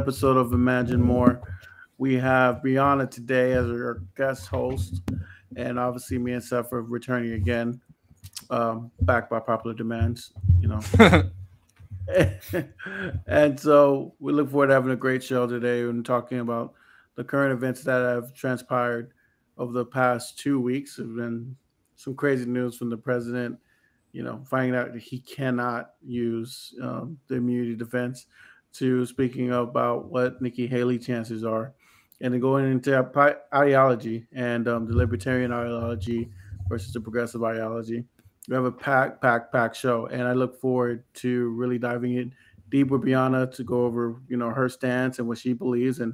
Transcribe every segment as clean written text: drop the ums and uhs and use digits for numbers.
episode of Imagine More. We have Brianna today as our guest host, and obviously me and Seth are returning again, back by popular demands, you know. And so we look forward to having a great show today and talking about the current events that have transpired over the past 2 weeks. There's been some crazy news from the president, finding out that he cannot use the immunity defense, to speaking about what Nikki Haley's chances are, and then going into ideology and the libertarian ideology versus the progressive ideology. We have a packed show, and I look forward to really diving in deep with Brianna to go over, her stance and what she believes and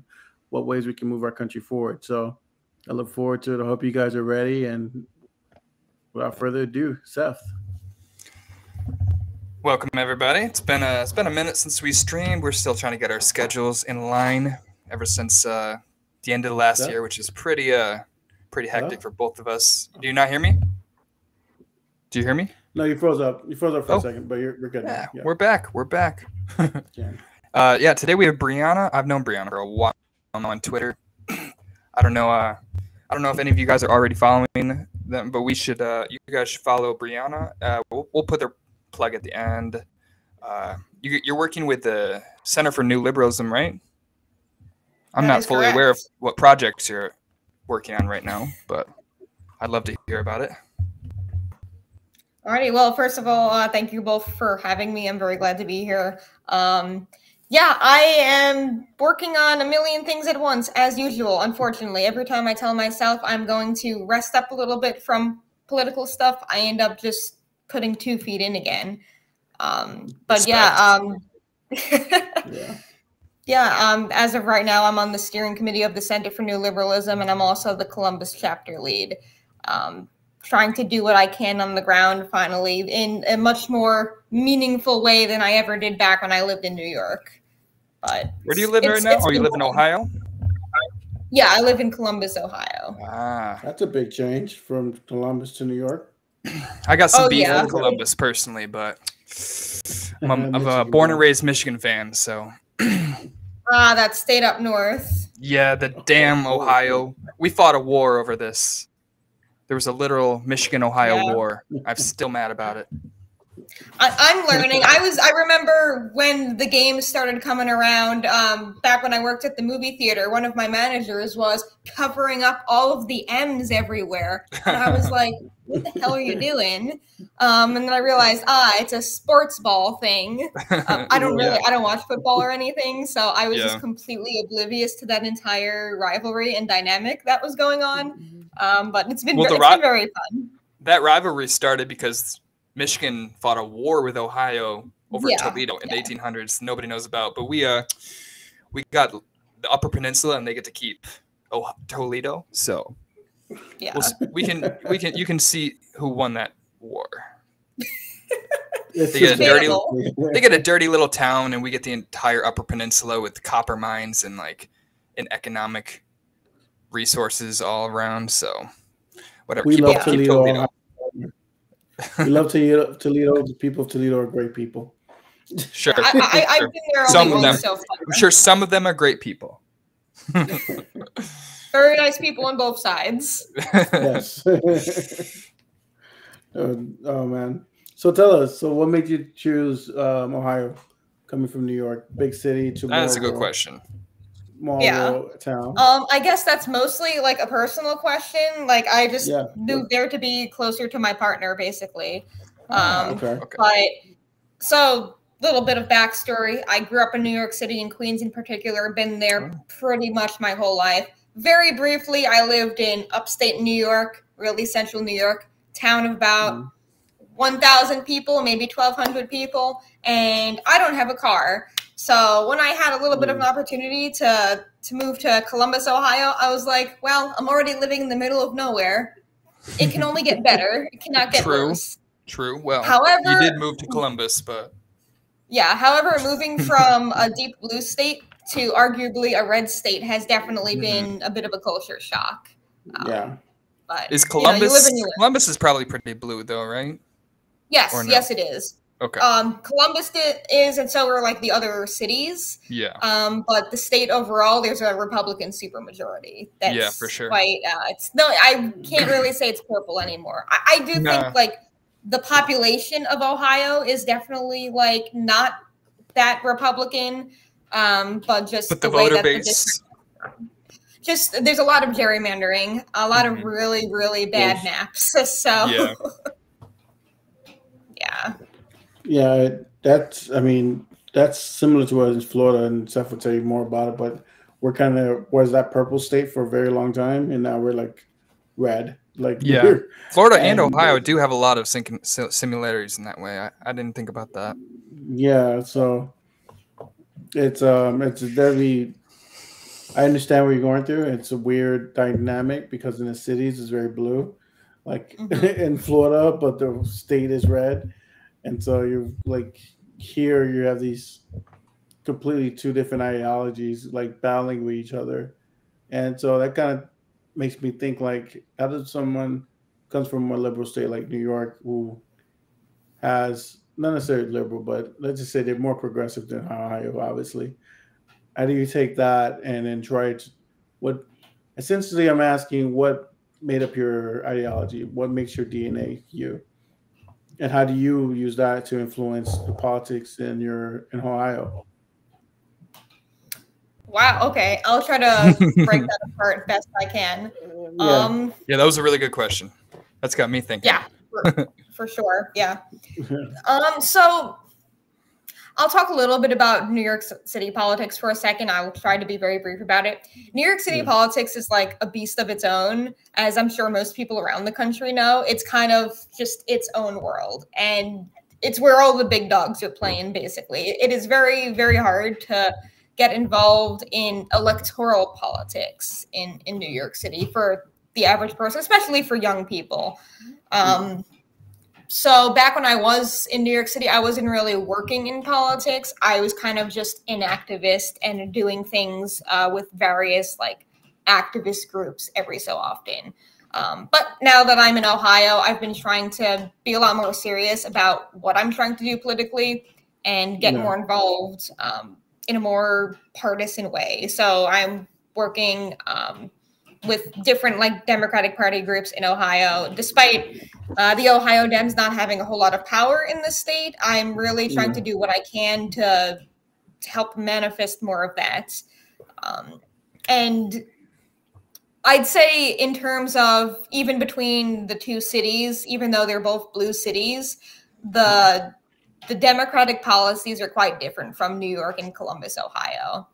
what ways we can move our country forward. So I look forward to it. I hope you guys are ready. And without further ado, Seth. Welcome, everybody. It's been a minute since we streamed. We're still trying to get our schedules in line ever since the end of the last year, which is pretty hectic for both of us. Do you not hear me? Do you hear me? No, you froze up. You froze up for a second, but you're good now. Yeah. We're back. Today we have Brianna. I've known Brianna for a while on Twitter. I don't know if any of you guys are already following them, but we should. You guys should follow Brianna. We'll put their plug at the end. You're working with the Center for New Liberalism, right? I'm not fully aware of what projects you're working on right now, but I'd love to hear about it. Alrighty, well, first of all, thank you both for having me. I'm very glad to be here. I am working on a million things at once, as usual, unfortunately. Every time I tell myself I'm going to rest up a little bit from political stuff, I end up just putting 2 feet in again. As of right now, I'm on the steering committee of the Center for New Liberalism, and I'm also the Columbus chapter lead. Trying to do what I can on the ground, finally, in a much more meaningful way than I ever did back when I lived in New York. But where do you live right now? Oh, you live in Ohio? Yeah, I live in Columbus, Ohio. That's a big change from Columbus to New York. I got some beef with Columbus personally, but I'm a born and raised Michigan fan, so. That state up north. Yeah, the damn Ohio. We fought a war over this. There was a literal Michigan-Ohio war. I'm still mad about it. I'm learning. I remember when the games started coming around, back when I worked at the movie theater, one of my managers was covering up all of the M's everywhere. And I was like, what the hell are you doing? And then I realized, it's a sports ball thing. I don't watch football or anything, so I was just completely oblivious to that entire rivalry and dynamic that was going on. But it's been very fun. That rivalry started because Michigan fought a war with Ohio over Toledo in the 1800s. Nobody knows about, but we got the Upper Peninsula and they get to keep Toledo. So you can see who won that war. They get a dirty little town, and we get the entire Upper Peninsula with copper mines and economic resources all around. So whatever. We love Toledo. We love Toledo. The people of Toledo are great people. Sure. I've been there some of them. So far. I'm sure some of them are great people. Very nice people on both sides. Yes. Oh man. So tell us. So what made you choose Ohio, coming from New York, big city? That's a good question. Small town. I guess that's mostly like a personal question. Like I just moved there to be closer to my partner, basically. Okay. But so little bit of backstory. I grew up in New York City, in Queens in particular, been there pretty much my whole life. Very briefly, I lived in upstate New York, really central New York, town of about 1,000 people, maybe 1,200 people, and I don't have a car. So when I had a little bit of an opportunity to move to Columbus, Ohio, I was like, well, I'm already living in the middle of nowhere. It can only get better. It cannot get worse. True. Well, however, you did move to Columbus, but... Yeah, however, moving from a deep blue state to arguably a red state has definitely been a bit of a culture shock. But is Columbus? Columbus is probably pretty blue, though, right? Yes, yes, it is. Okay. Columbus is, and so are like the other cities. Yeah. But the state overall, there's a Republican supermajority. That's for sure. quite. I can't really say it's purple anymore. I do think like the population of Ohio is definitely like not that Republican, but the way voter that base. just there's a lot of gerrymandering, a lot of really, really bad maps. So yeah. yeah. Yeah, that's similar to us in Florida, and Seth will tell you more about it, but we're kind of was that purple state for a very long time, and now we're like red. Like Florida and Ohio do have a lot of similarities in that way. I didn't think about that. Yeah, so it's very. I understand what you're going through. It's a weird dynamic because in the cities it's very blue, like in Florida, but the state is red. And so you're like here you have these completely two different ideologies like battling with each other. And so that kind of makes me think like how does someone comes from a liberal state like New York who has not necessarily liberal, but let's just say they're more progressive than Ohio, obviously. How do you take that and then try to what essentially I'm asking what made up your ideology? What makes your DNA you? And how do you use that to influence the politics in Ohio? Wow. Okay, I'll try to break that apart best I can. Yeah, that was a really good question. That's got me thinking. Yeah, for sure. Yeah. So I'll talk a little bit about New York City politics for a second. I will try to be very brief about it. New York City politics is like a beast of its own, as I'm sure most people around the country know. It's kind of just its own world, and it's where all the big dogs are playing, basically. It is very, very hard to get involved in electoral politics in New York City for the average person, especially for young people. So back when I was in New York City, I wasn't really working in politics. I was kind of just an activist and doing things with various like activist groups every so often. But now that I'm in Ohio, I've been trying to be a lot more serious about what I'm trying to do politically and get more involved in a more partisan way. So I'm working with different like Democratic Party groups in Ohio. Despite the Ohio Dems not having a whole lot of power in the state, I'm really trying to do what I can to help manifest more of that. And I'd say in terms of even between the two cities, even though they're both blue cities, the Democratic policies are quite different from New York and Columbus, Ohio.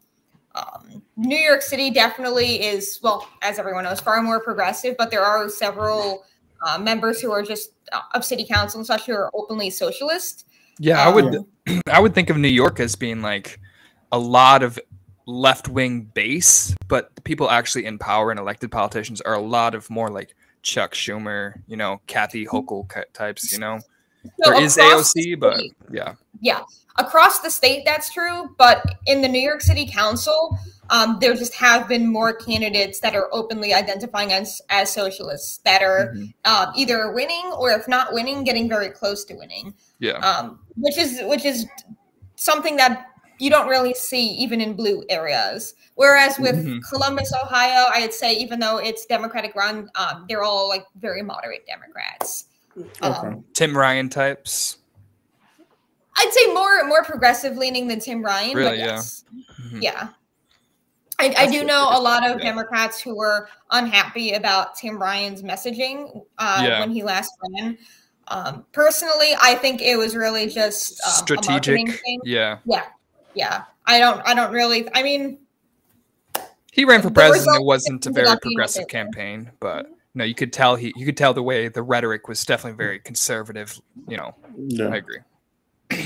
New York City definitely is, well, as everyone knows, far more progressive, but there are several members who are just of city council and such who are openly socialist. Yeah, I would think of New York as being like a lot of left-wing base, but the people actually in power and elected politicians are a lot of more like Chuck Schumer, Kathy Hochul types, So there is AOC, but yeah. Yeah, across the state, that's true. But in the New York City Council, there just have been more candidates that are openly identifying as socialists that are either winning or, if not winning, getting very close to winning. Yeah. Which is something that you don't really see even in blue areas. Whereas with Columbus, Ohio, I'd say even though it's Democratic run, they're all like very moderate Democrats. Tim Ryan types. I'd say more progressive leaning than Tim Ryan. Really, but yes. Yeah. I do know a lot of Democrats who were unhappy about Tim Ryan's messaging when he last ran. Personally, I think it was really just strategic. A marketing thing. Yeah. I don't really. I mean, he ran for president. It wasn't a very progressive campaign, but no, you could tell the way the rhetoric was definitely very conservative. I agree.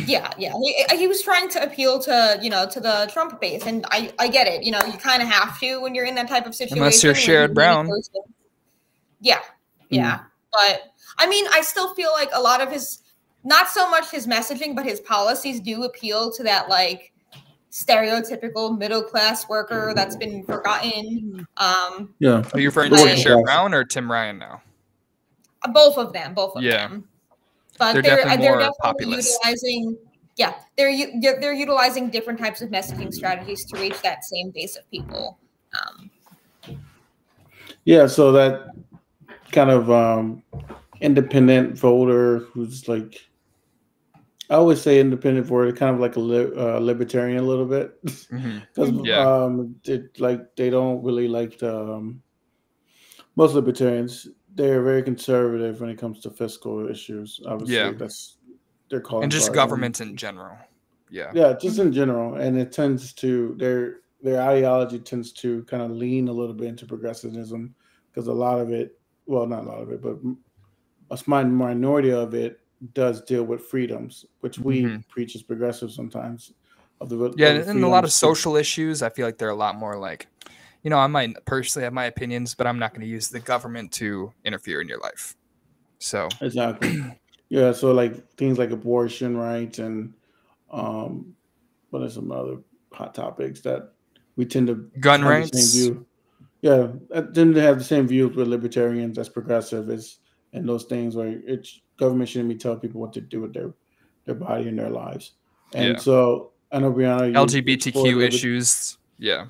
Yeah. He was trying to appeal to the Trump base, and I get it. You kind of have to when you're in that type of situation. Unless you're Sherrod Brown. Yeah. But I mean, I still feel like a lot of his, not so much his messaging, but his policies do appeal to that like stereotypical middle class worker that's been forgotten. Are you referring to Sherrod Brown or Tim Ryan now? Both of them. but They're they're definitely they're more definitely populist. utilizing. Yeah, they're utilizing different types of messaging strategies to reach that same base of people. Yeah, so that kind of independent voter who's like, I always say independent voter, kind of like a libertarian a little bit, because Yeah. they don't really like most libertarians. They're very conservative when it comes to fiscal issues. Yeah. Obviously, that's they're calling And just card. government in general. Yeah. Yeah, just in general, and it tends to their ideology tends to kind of lean a little bit into progressivism because a lot of it, well, not a lot of it, but a small minority of it does deal with freedoms, which we preach as progressives sometimes. Yeah, Of the and a lot of freedoms to, social issues, I feel like they're a lot more like, I might personally have my opinions, but I'm not going to use the government to interfere in your life. So exactly, yeah. So like things like abortion rights and what are some other hot topics that we tend to gun have the same rights. view. Yeah, I tend to have the same views with libertarians as progressive as and those things where it's government shouldn't be telling people what to do with their body and their lives. And Yeah. so I know Brianna, you explored LGBTQ issues. Yeah.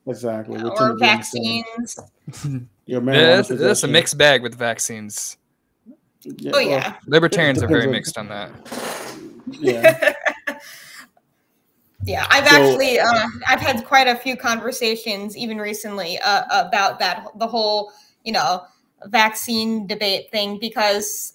exactly. We tend Or to be on the same. vaccines. Your marijuana That's a possession. mixed bag with vaccines. Yeah, Oh well, yeah. Libertarians it are very depends mixed on that. yeah. Yeah, So I've had quite a few conversations even recently about the whole vaccine debate thing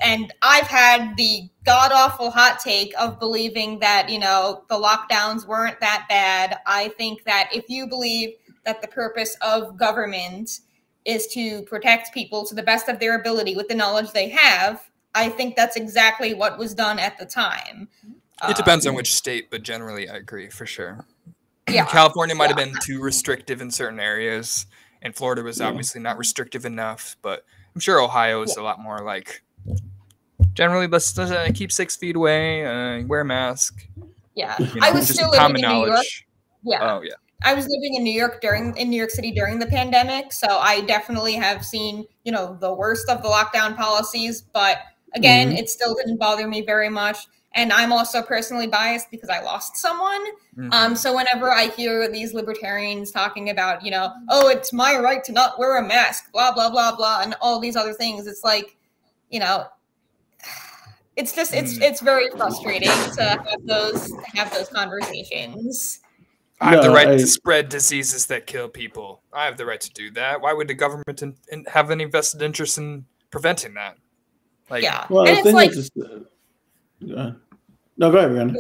and I've had the god awful hot take of believing that the lockdowns weren't that bad. I think that if you believe that the purpose of government is to protect people to the best of their ability with the knowledge they have, I think that's exactly what was done at the time. It depends on which state, but generally I agree for sure. Yeah, California might have been too restrictive in certain areas, and Florida was yeah. obviously not restrictive enough, but I'm sure Ohio is a lot more like, generally, let's keep 6 feet away, wear a mask. Yeah, I was just still living common in New York. knowledge. Yeah. Oh, yeah. I was living in New York City during the pandemic, so I definitely have seen, the worst of the lockdown policies, but again, it still didn't bother me very much. And I'm also personally biased because I lost someone. So whenever I hear these libertarians talking about, oh, it's my right to not wear a mask, blah, blah, blah, blah, and all these other things, it's like, it's just it's very frustrating to have those conversations. I have the No, right to spread diseases that kill people. I have the right to do that. Why would the government have any vested interest in preventing that? Like, yeah, well, and the it's thing like, is, no, go ahead, Brianna.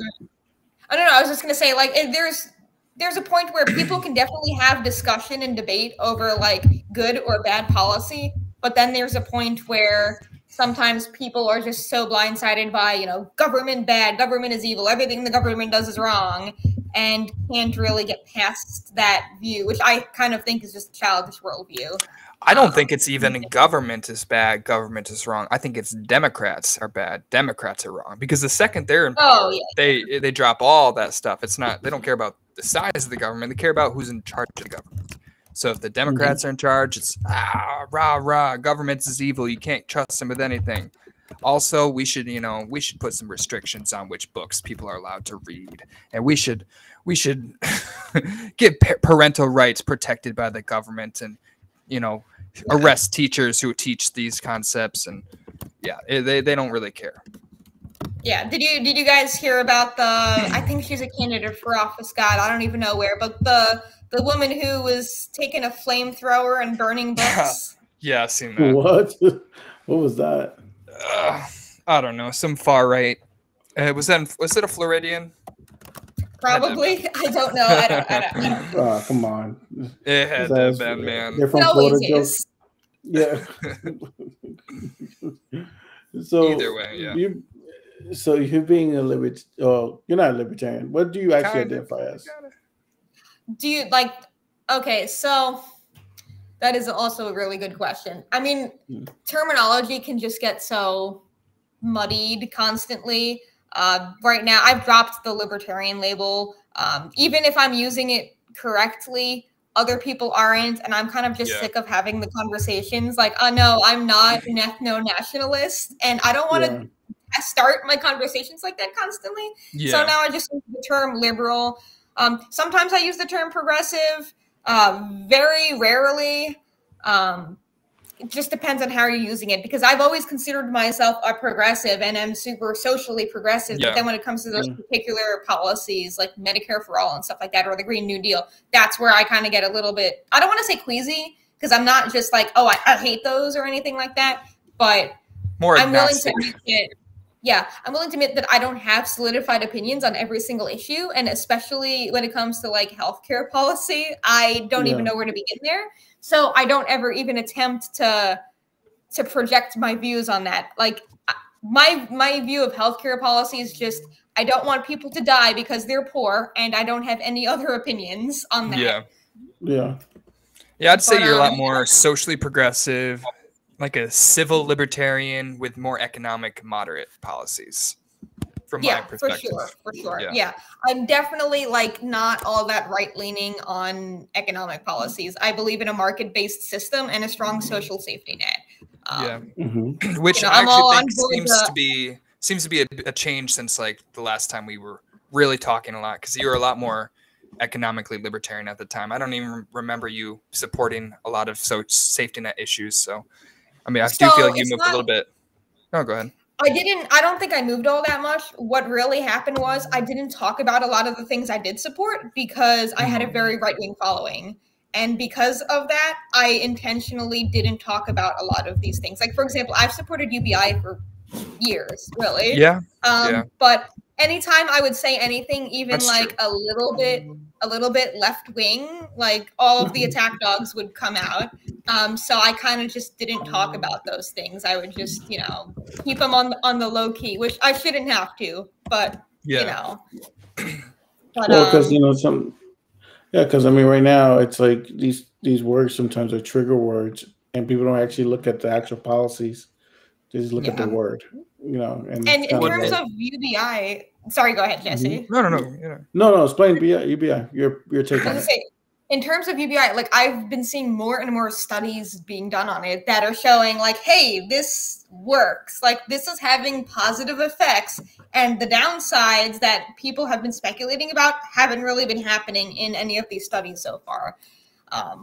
I don't know. I was just gonna say, like, there's a point where people can definitely have discussion and debate over like good or bad policy, but then there's a point where sometimes people are just so blindsided by government bad, government is evil, everything the government does is wrong, and can't really get past that view, which I kind of think is just a childish worldview. I don't think it's even government is bad, government is wrong. I think it's Democrats are bad, Democrats are wrong. Because the second they're in power, they drop all that stuff. It's not, they don't care about the size of the government, they care about who's in charge of the government. So if the Democrats are in charge, it's rah rah, government is evil, you can't trust them with anything. Also, we should put some restrictions on which books people are allowed to read, and we should get parental rights protected by the government, and arrest teachers who teach these concepts, and they don't really care. Yeah, did you guys hear about I think she's a candidate for office, God, I don't even know where, but the woman who was taking a flamethrower and burning books? Yeah, I've seen that. What was that? I don't know, some far right. Was it a Floridian? Probably. I don't know. I don't. Oh, come on. It had to have been, man. They're from Florida jokes. Yeah. So either way, yeah. You're being a you're not a libertarian. What do you actually identify as? Do you okay, so that is also a really good question. I mean, terminology can just get so muddied constantly. Right now, I've dropped the libertarian label. Even if I'm using it correctly, other people aren't, and I'm kind of just sick of having the conversations like, oh no, I'm not an ethno-nationalist, and I don't want to start my conversations like that constantly. Yeah. So now I just use the term liberal. Sometimes I use the term progressive. Very rarely. It just depends on how you're using it, because I've always considered myself a progressive and I'm super socially progressive. Yeah. But then when it comes to those particular policies like Medicare for all and stuff like that, or the Green New Deal, that's where I kind of get a little bit, I don't want to say queasy, because I'm not just like, oh, I hate those or anything like that. But more I'm willing agnostic. to admit it. Yeah, I'm willing to admit that I don't have solidified opinions on every single issue. And especially when it comes to like healthcare policy, I don't even know where to begin there. So I don't ever even attempt to project my views on that. Like my view of healthcare policy is just, I don't want people to die because they're poor, and I don't have any other opinions on that. Yeah. I'd say you're a lot more socially progressive, like a civil libertarian with more economic moderate policies. From my perspective. For sure. Yeah. I'm definitely like not all that right-leaning on economic policies. I believe in a market-based system and a strong social safety net. Which I actually think seems to be a change since like the last time we were really talking a lot, because you were a lot more economically libertarian at the time. I don't even remember you supporting a lot of safety net issues. So, I mean, I do feel like you moved a little bit. Oh, go ahead. I don't think I moved all that much. What really happened was I didn't talk about a lot of the things I did support because I had a very right-wing following. And because of that, I intentionally didn't talk about a lot of these things. Like, for example, I've supported UBI for years, really. Yeah. But anytime I would say anything, even like a little bit left wing, like all of the attack dogs would come out. So I kind of just didn't talk about those things. I would just, keep them on the low key, which I shouldn't have to, but But, well, because because I mean, right now it's like these words sometimes are trigger words, and people don't actually look at the actual policies; they just look at the word, And in terms of UBI, sorry, go ahead, Jesse. No. Explain UBI. Your take on it. In terms of UBI, like I've been seeing more and more studies being done on it that are showing like, hey, this works. Like this is having positive effects, and the downsides that people have been speculating about haven't really been happening in any of these studies so far,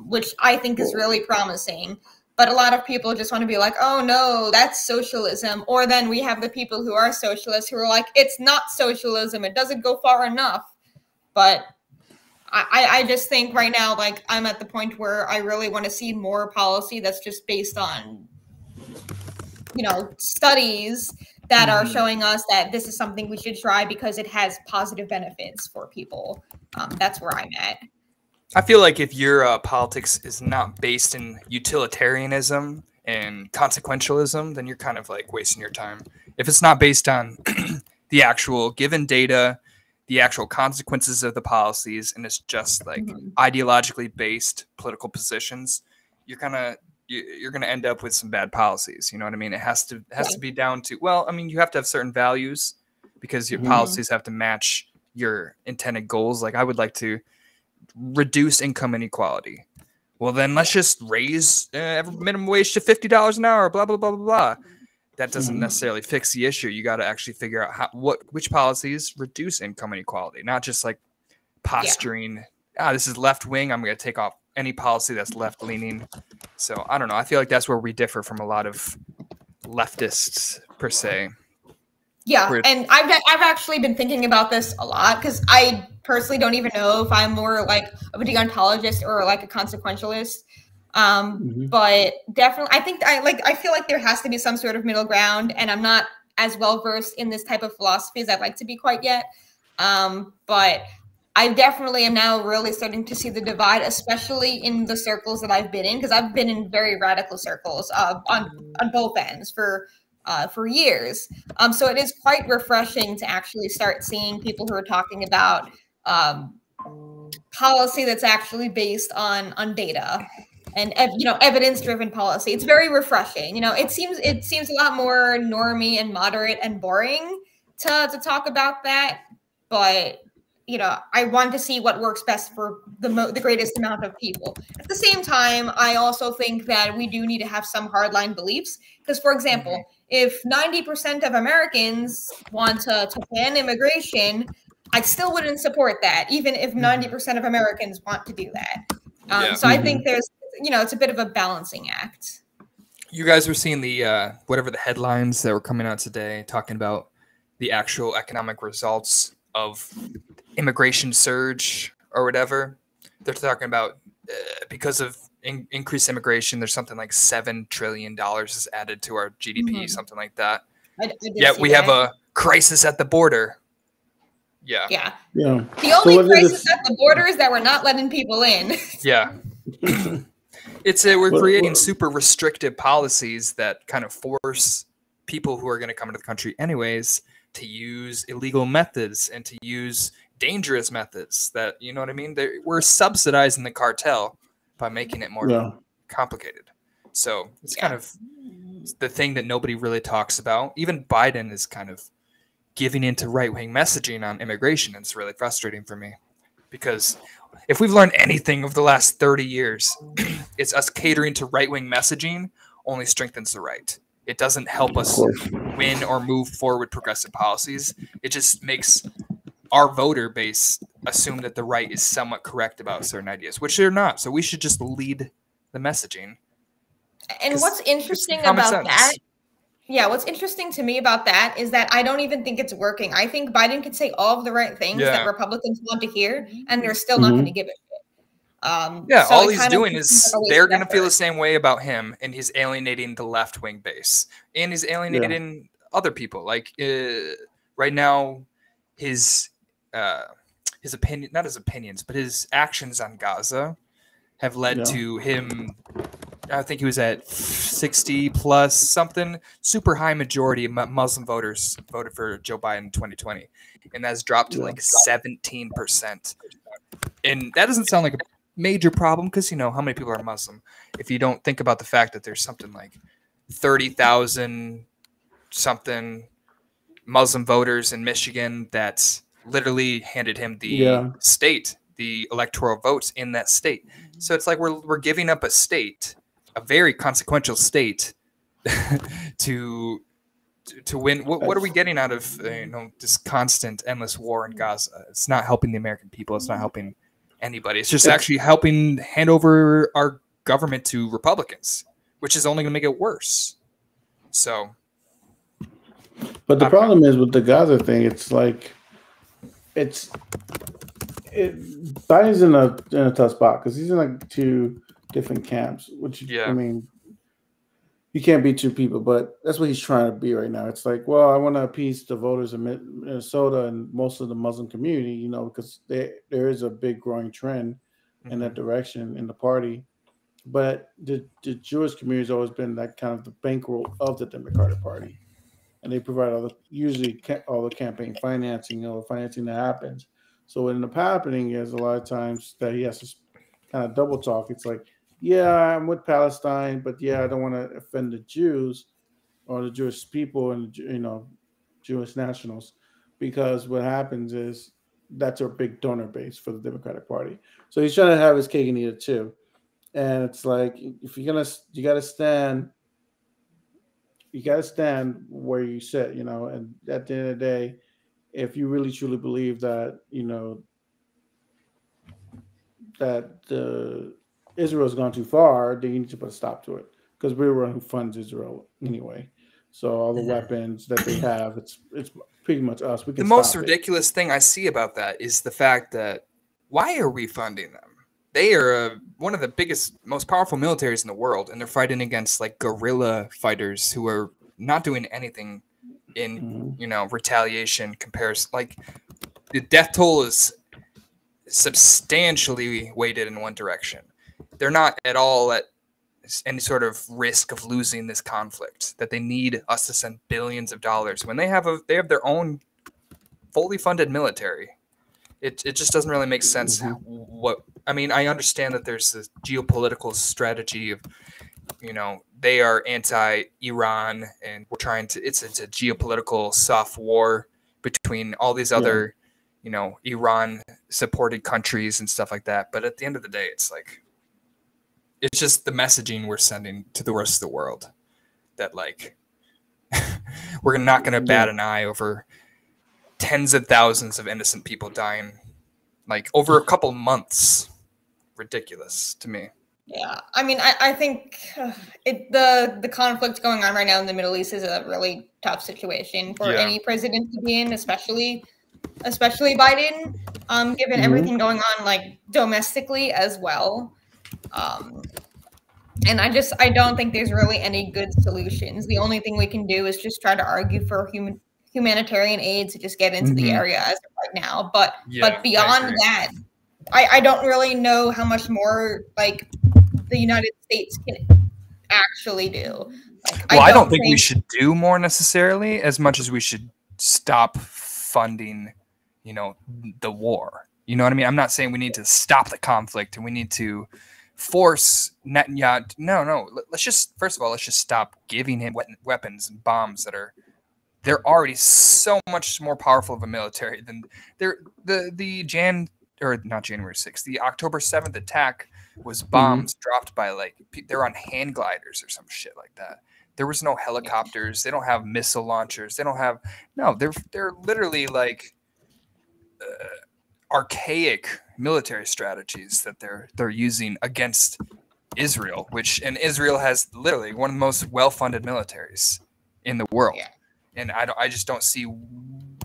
which I think is really promising. But a lot of people just want to be like, oh no, that's socialism. Or then we have the people who are socialists who are like, it's not socialism. It doesn't go far enough. But I just think right now, like I'm at the point where I really want to see more policy that's just based on, studies that are showing us that this is something we should try because it has positive benefits for people. That's where I'm at. I feel like if your politics is not based in utilitarianism and consequentialism, then you're kind of like wasting your time. If it's not based on the actual given data, the actual consequences of the policies, and it's just like ideologically based political positions, you're gonna end up with some bad policies. You know what I mean? It has to be down to, well, I mean, you have to have certain values because your policies have to match your intended goals. Like I would like to reduce income inequality. Well, then let's just raise minimum wage to $50 an hour, blah, blah, blah, blah, blah. That doesn't necessarily fix the issue. You got to actually figure out which policies reduce income inequality, not just like posturing, this is left wing, I'm going to take off any policy that's left leaning. So I don't know. I feel like that's where we differ from a lot of leftists per se. Yeah, and I've actually been thinking about this a lot because I personally don't even know if I'm more like of a deontologist or like a consequentialist. But definitely, I feel like there has to be some sort of middle ground, and I'm not as well versed in this type of philosophy as I'd like to be quite yet. But I definitely am now really starting to see the divide, especially in the circles that I've been in, because I've been in very radical circles on both ends for years. So it is quite refreshing to actually start seeing people who are talking about policy that's actually based on data and evidence-driven policy. It's very refreshing. It seems a lot more normie and moderate and boring to talk about that, but I want to see what works best for the greatest amount of people. At the same time, I also think that we do need to have some hardline beliefs because, for example, if 90% of Americans want to ban immigration, I still wouldn't support that, even if 90% of Americans want to do that. So I think there's, it's a bit of a balancing act. You guys were seeing the whatever the headlines that were coming out today talking about the actual economic results of immigration surge or whatever. They're talking about because of increased immigration, there's something like $7 trillion is added to our GDP, something like that. Yet we have a crisis at the border. Yeah. The only crisis at the border is that we're not letting people in. Yeah. We're creating super restrictive policies that kind of force people who are going to come into the country anyways to use illegal methods and to use dangerous methods that, you know what I mean? We're subsidizing the cartel by making it more complicated. So it's kind of the thing that nobody really talks about. Even Biden is kind of giving into right-wing messaging on immigration. And it's really frustrating for me because if we've learned anything over the last 30 years, it's us catering to right-wing messaging only strengthens the right. It doesn't help us win or move forward progressive policies. It just makes our voter base assume that the right is somewhat correct about certain ideas, which they're not. So we should just lead the messaging. And what's interesting about that, what's interesting to me about that is that I don't even think it's working. I think Biden can say all of the right things that Republicans want to hear, and they're still not going to give it. So all he's doing is they're going to feel the same way about him, and he's alienating the left-wing base, and he's alienating other people. Like right now, his opinion, not his opinions, but his actions on Gaza have led to him. I think he was at 60 plus something, super high majority of Muslim voters voted for Joe Biden in 2020. And that's dropped to like 17%. And that doesn't sound like a major problem because, how many people are Muslim? If you don't think about the fact that there's something like 30,000 something Muslim voters in Michigan that literally handed him the state, the electoral votes in that state. So it's like we're giving up a state, a very consequential state, to win. What are we getting out of this constant, endless war in Gaza? It's not helping the American people. It's not helping anybody. It's just actually helping hand over our government to Republicans, which is only going to make it worse. So, but the problem is with the Gaza thing. It's like Biden's in a tough spot because he's in like two different camps, which I mean, you can't be two people, but that's what he's trying to be right now. It's like, well, I want to appease the voters in Minnesota and most of the Muslim community, because there is a big growing trend in that direction in the party. But the Jewish community has always been that kind of the bankroll of the Democratic Party, and they provide usually all the campaign financing, the financing that happens. So what ended up happening is a lot of times that he has to kind of double talk. It's like, yeah, I'm with Palestine, but I don't want to offend the Jews or the Jewish people and Jewish nationals, because what happens is that's a big donor base for the Democratic Party. So he's trying to have his cake and eat it too. And it's like, if you got to stand where you sit, and at the end of the day, if you really truly believe that, that Israel's gone too far, then you need to put a stop to it, because we're the one who funds Israel anyway. So all the weapons that they have, it's pretty much us. We can. The most ridiculous thing I see about that is the fact that why are we funding them? They are one of the biggest, most powerful militaries in the world, and they're fighting against like guerrilla fighters who are not doing anything in retaliation comparison. Like the death toll is substantially weighted in one direction. They're not at all at any sort of risk of losing this conflict, that they need us to send billions of dollars when they have their own fully funded military. It just doesn't really make sense. I understand that there's a geopolitical strategy of, they are anti-Iran and we're trying to, it's a geopolitical soft war between all these other, Iran supported countries and stuff like that. But at the end of the day, it's like, it's just the messaging we're sending to the rest of the world that like, we're not going to bat an eye over tens of thousands of innocent people dying, like over a couple months. Ridiculous to me. Yeah, I mean, I think the conflict going on right now in the Middle East is a really tough situation for any president to be in, especially Biden, given everything going on like domestically as well. And I don't think there's really any good solutions. The only thing we can do is just try to argue for humanitarian aid to just get into the area as of right now. But beyond that, I don't really know how much more like the United States can actually do. Like, I don't think we should do more necessarily, as much as we should stop funding, the war. You know what I mean? I'm not saying we need to stop the conflict and we need to force Netanyahu. No. Let's just stop giving him weapons and bombs they're already so much more powerful of a military than not January 6th. The October 7th attack was bombs dropped by they're on hand gliders or some shit like that. There was no helicopters. They don't have missile launchers. They don't have they're literally like archaic military strategies that they're using against Israel, and Israel has literally one of the most well-funded militaries in the world. Yeah. And I just don't see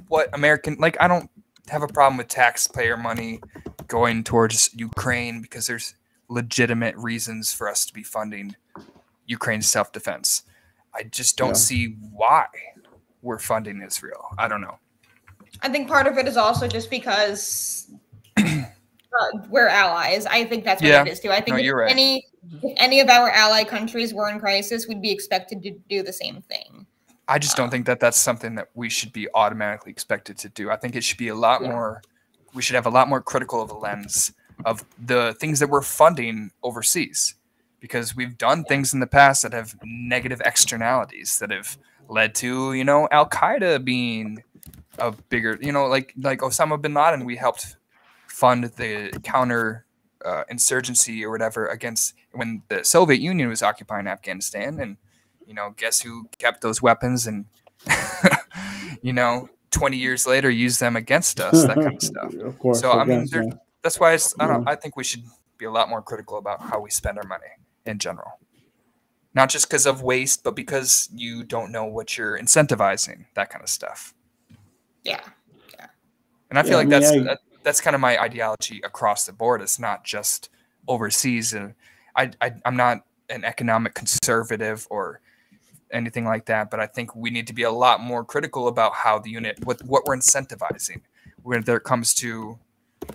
what I don't have a problem with taxpayer money going towards Ukraine because there's legitimate reasons for us to be funding Ukraine's self-defense. I just don't see why we're funding Israel. I don't know. I think part of it is also just because we're allies. I think that's what it is too. I think if any of our ally countries were in crisis, we'd be expected to do the same thing. I just don't think that's something that we should be automatically expected to do. I think it should be a lot more. We should have a lot more critical of a lens of the things that we're funding overseas, because we've done things in the past that have negative externalities that have led to, Al Qaeda being a bigger, like Osama bin Laden. We helped fund the counter insurgency or whatever against when the Soviet Union was occupying Afghanistan, and guess who kept those weapons and 20 years later use them against us, that kind of stuff. Of course. So I mean, that's why I think we should be a lot more critical about how we spend our money in general, not just because of waste, but because you don't know what you're incentivizing, that kind of stuff. Yeah. And I feel like that's kind of my ideology across the board. It's not just overseas, and I'm not an economic conservative or anything like that, but I think we need to be a lot more critical about how what we're incentivizing, whether it comes to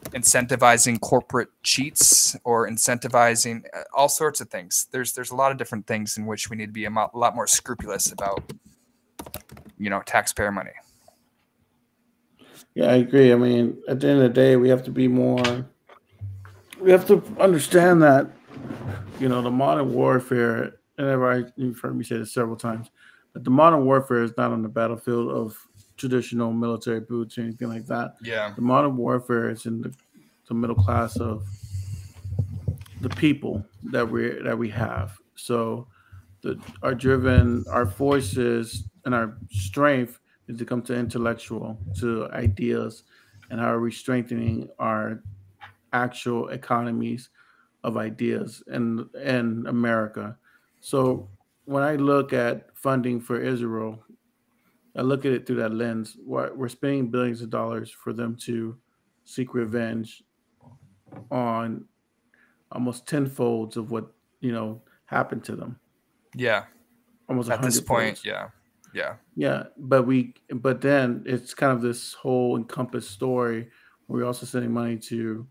incentivizing corporate cheats or incentivizing all sorts of things. There's a lot of different things in which we need to be a lot more scrupulous about, taxpayer money. Yeah, I agree. I mean, at the end of the day, we have to understand that, the modern warfare, and you've heard me say this several times, that the modern warfare is not on the battlefield of traditional military boots or anything like that. Yeah. The modern warfare is in the middle class of the people that we have. So our forces and our strength is to come to intellectual, to ideas, and how are we strengthening our actual economies of ideas in America. So when I look at funding for Israel, I look at it through that lens. We're spending billions of dollars for them to seek revenge on almost tenfolds of what happened to them. Yeah, almost at this point. folds. Yeah. But then it's kind of this whole encompassed story. We're also sending money to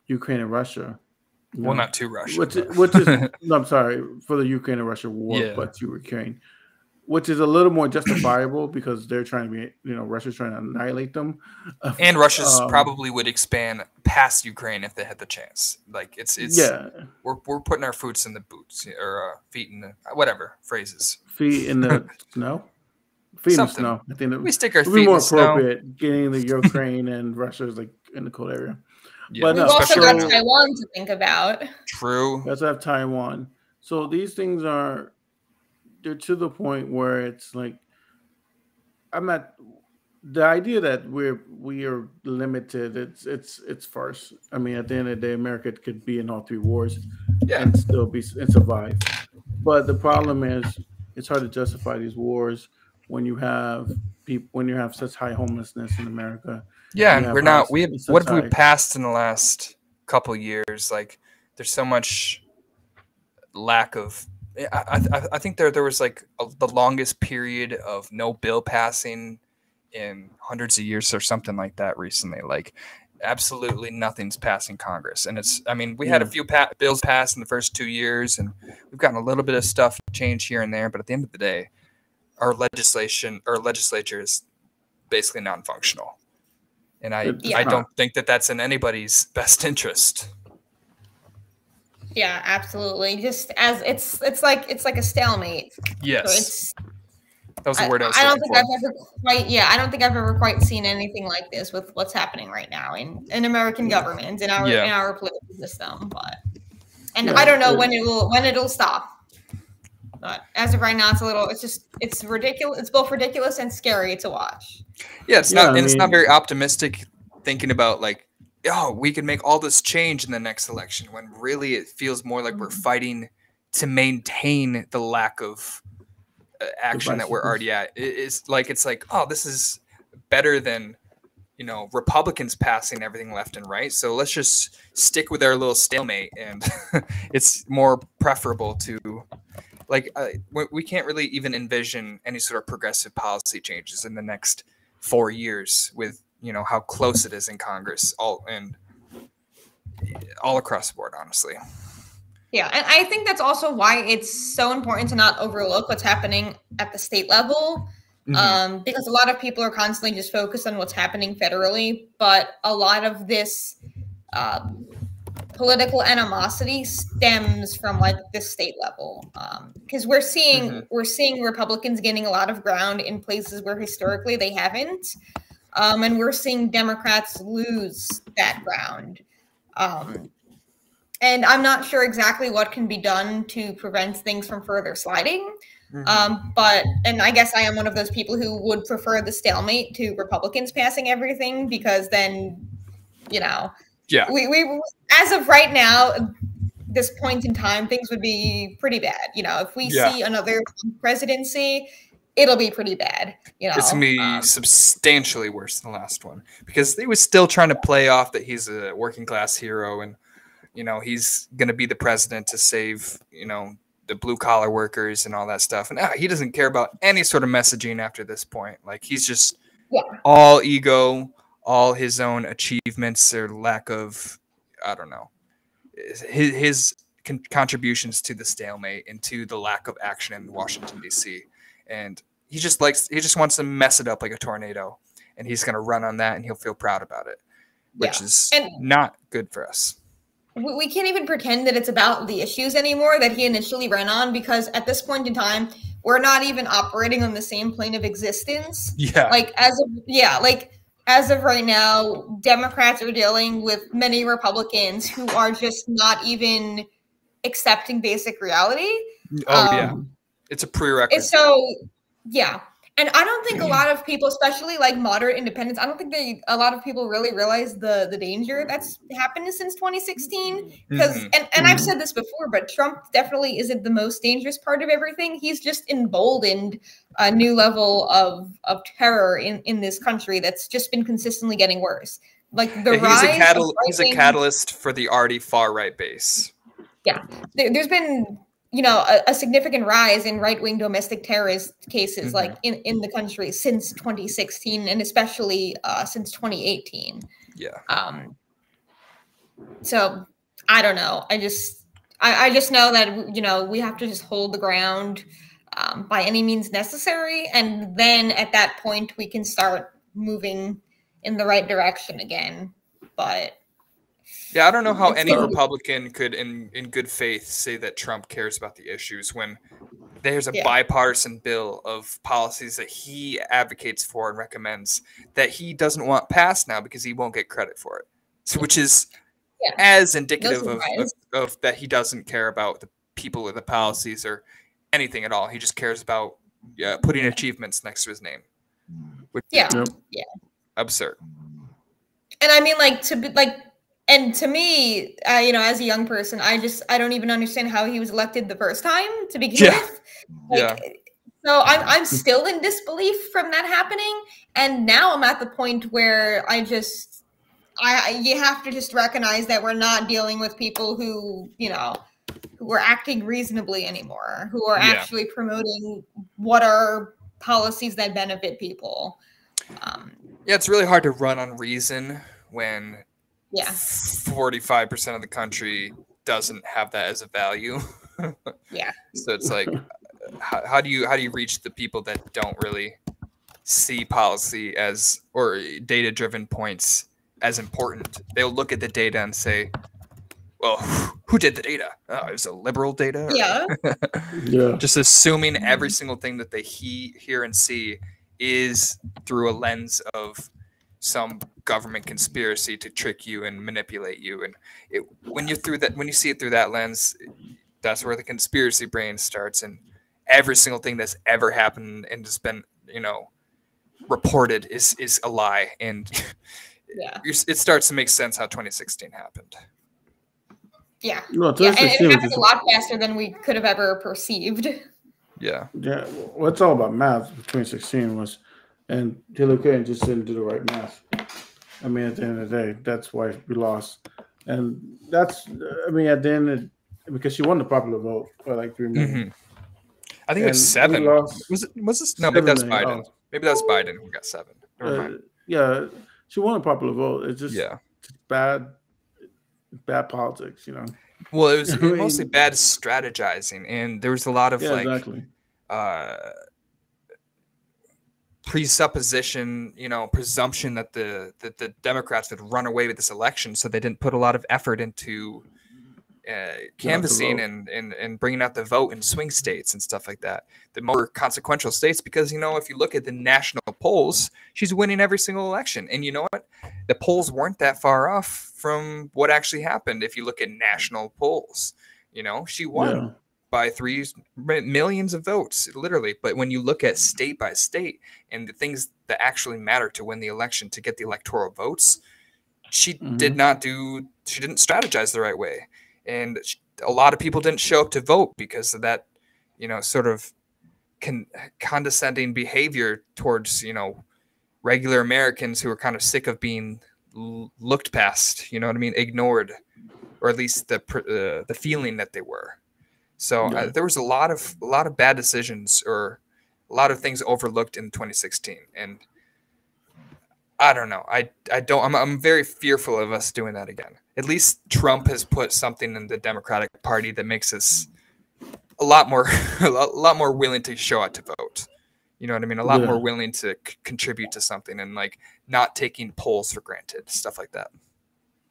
Ukraine and Russia. Well, not to Russia. Which is no, I'm sorry, for the Ukraine and Russia war, but to Ukraine, which is a little more justifiable because they're trying to be, Russia's trying to annihilate them. And Russia's probably would expand past Ukraine if they had the chance. Like it's we're putting our feet in the boots or feet in the whatever phrases. Feet in the snow. Feet in the snow. I think we stick our feet in the snow. More appropriate getting the Ukraine and Russia is like in the cold area. Yeah. But we've also got Taiwan to think about. True. We also have Taiwan. So these things are they're to the point where it's like I'm at the idea that we are limited. It's farce. I mean, at the end of the day, America could be in all three wars Yeah. and still be and survive. But the problem is, it's hard to justify these wars when you have people when you have such high homelessness in America. Yeah, You and have we're not. What such have we high. passed in the last couple years? Like, there's so much lack of. I think there was like the longest period of no bill passing in hundreds of years or something like that recently. Like, absolutely nothing's passing Congress, and it's. I mean, we had a Yeah, few bills passed in the first 2 years, and we've gotten a little bit of stuff changed here and there. But at the end of the day, our legislature is basically non-functional. And it's I Yeah. don't not. think that that's in anybody's best interest. Yeah, absolutely. Just as it's like a stalemate. So Yes, it's that was the word I was I don't looking think for. I've ever I don't think I've ever quite seen anything like this with what's happening right now in American government in Yeah. our political system. But and Yeah, I don't know when it'll stop. But as of right now, it's ridiculous. It's both ridiculous and scary to watch. Yeah, it's yeah. not, I and it's not mean, very optimistic thinking about like, oh, we can make all this change in the next election. When really it feels more like we're fighting to maintain the lack of action that we're divisiveness. already at. It's like, oh, this is better than Republicans passing everything left and right. So let's just stick with our little stalemate, and it's more preferable to like we can't really even envision any sort of progressive policy changes in the next 4 years with how close it is in Congress all across the board, honestly. Yeah, and I think that's also why it's so important to not overlook what's happening at the state level. Because a lot of people are constantly just focused on what's happening federally, but a lot of this political animosity stems from like the state level, because we're seeing Republicans gaining a lot of ground in places where historically they haven't, and we're seeing Democrats lose that ground. And I'm not sure exactly what can be done to prevent things from further sliding. And I guess I am one of those people who would prefer the stalemate to Republicans passing everything, because then, Yeah. we as of right now, this point in time, things would be pretty bad. If we see another presidency, it'll be pretty bad. It's gonna be substantially worse than the last one, because he was still trying to play off that he's a working class hero, and he's gonna be the president to save the blue collar workers and all that stuff. And he doesn't care about any sort of messaging after this point. Like, he's just all ego, all his own achievements or lack of, I don't know, his contributions to the stalemate and to the lack of action in Washington, D.C. And he just wants to mess it up like a tornado. And he's going to run on that, and he'll feel proud about it, which is not good for us. We can't even pretend that it's about the issues anymore that he initially ran on, because at this point in time, we're not even operating on the same plane of existence. Yeah. As of right now, Democrats are dealing with many Republicans who are just not even accepting basic reality. It's a prerequisite. And I don't think a lot of people, especially like moderate independents, I don't think a lot of people really realize the danger that's happened since 2016. Because, and I've said this before, but Trump definitely isn't the most dangerous part of everything. He's just emboldened a new level of terror in this country that's just been consistently getting worse. Like he's a catalyst for the already far right base. Yeah, there's been a significant rise in right-wing domestic terrorist cases like in the country since 2016, and especially since 2018. Yeah. So I don't know. I just know that we have to just hold the ground by any means necessary, and then at that point we can start moving in the right direction again. But yeah, I don't know how any Republican could, in good faith, say that Trump cares about the issues when there's a bipartisan bill of policies that he advocates for and recommends that he doesn't want passed now because he won't get credit for it. So, which is as indicative of that he doesn't care about the people or the policies or anything at all. He just cares about putting achievements next to his name. Which Yeah. is absurd. And I mean, like, and to me, you know, as a young person, I don't even understand how he was elected the first time to begin with. Like, so I'm still in disbelief from that happening. And now I'm at the point where you have to just recognize that we're not dealing with people who, you know, who are acting reasonably anymore, who are actually promoting what are policies that benefit people. It's really hard to run on reason when 45% of the country doesn't have that as a value. So it's like, how do you reach the people that don't really see policy as, or data-driven points as important? They'll look at the data and say, well, who did the data? Oh, it was a liberal data. Just assuming every single thing that they hear and see is through a lens of some government conspiracy to trick you and manipulate you. And when you see it through that lens, that's where the conspiracy brain starts. And every single thing that's ever happened and has been, you know, reported is a lie. And it starts to make sense how 2016 happened. No, and it happened a lot faster than we could have ever perceived. Well, it's all about math. 2016 was, and Hillary Clinton just didn't do the right math. I mean, at the end of the day, that's why we lost. And that's, I mean, at the end, because she won the popular vote by like 3 million. I think it was 7. Was this? No, maybe that's Biden. Maybe that's Biden who got 7. Never mind. She won a popular vote. It's just bad politics, you know. Well, it was mostly bad strategizing, and there was a lot of presupposition, you know, presumption that the Democrats would run away with this election, so they didn't put a lot of effort into canvassing and bringing out the vote in swing states and stuff like that, the more consequential states, because, you know, if you look at the national polls, she's winning every single election. And you know what? The polls weren't that far off from what actually happened. If you look at national polls, you know, she won by 3 millions of votes, literally. But when you look at state by state and the things that actually matter to win the election, to get the electoral votes, she didn't strategize the right way. And a lot of people didn't show up to vote because of that, you know, sort of condescending behavior towards, you know, regular Americans who are kind of sick of being looked past, you know what I mean, ignored, or at least the feeling that they were. So there was a lot of bad decisions, or a lot of things overlooked in 2016, and I don't know. I'm very fearful of us doing that again. At least Trump has put something in the Democratic Party that makes us a lot more willing to show up to vote. You know what I mean? A lot more willing to contribute to something, and like not taking polls for granted, stuff like that.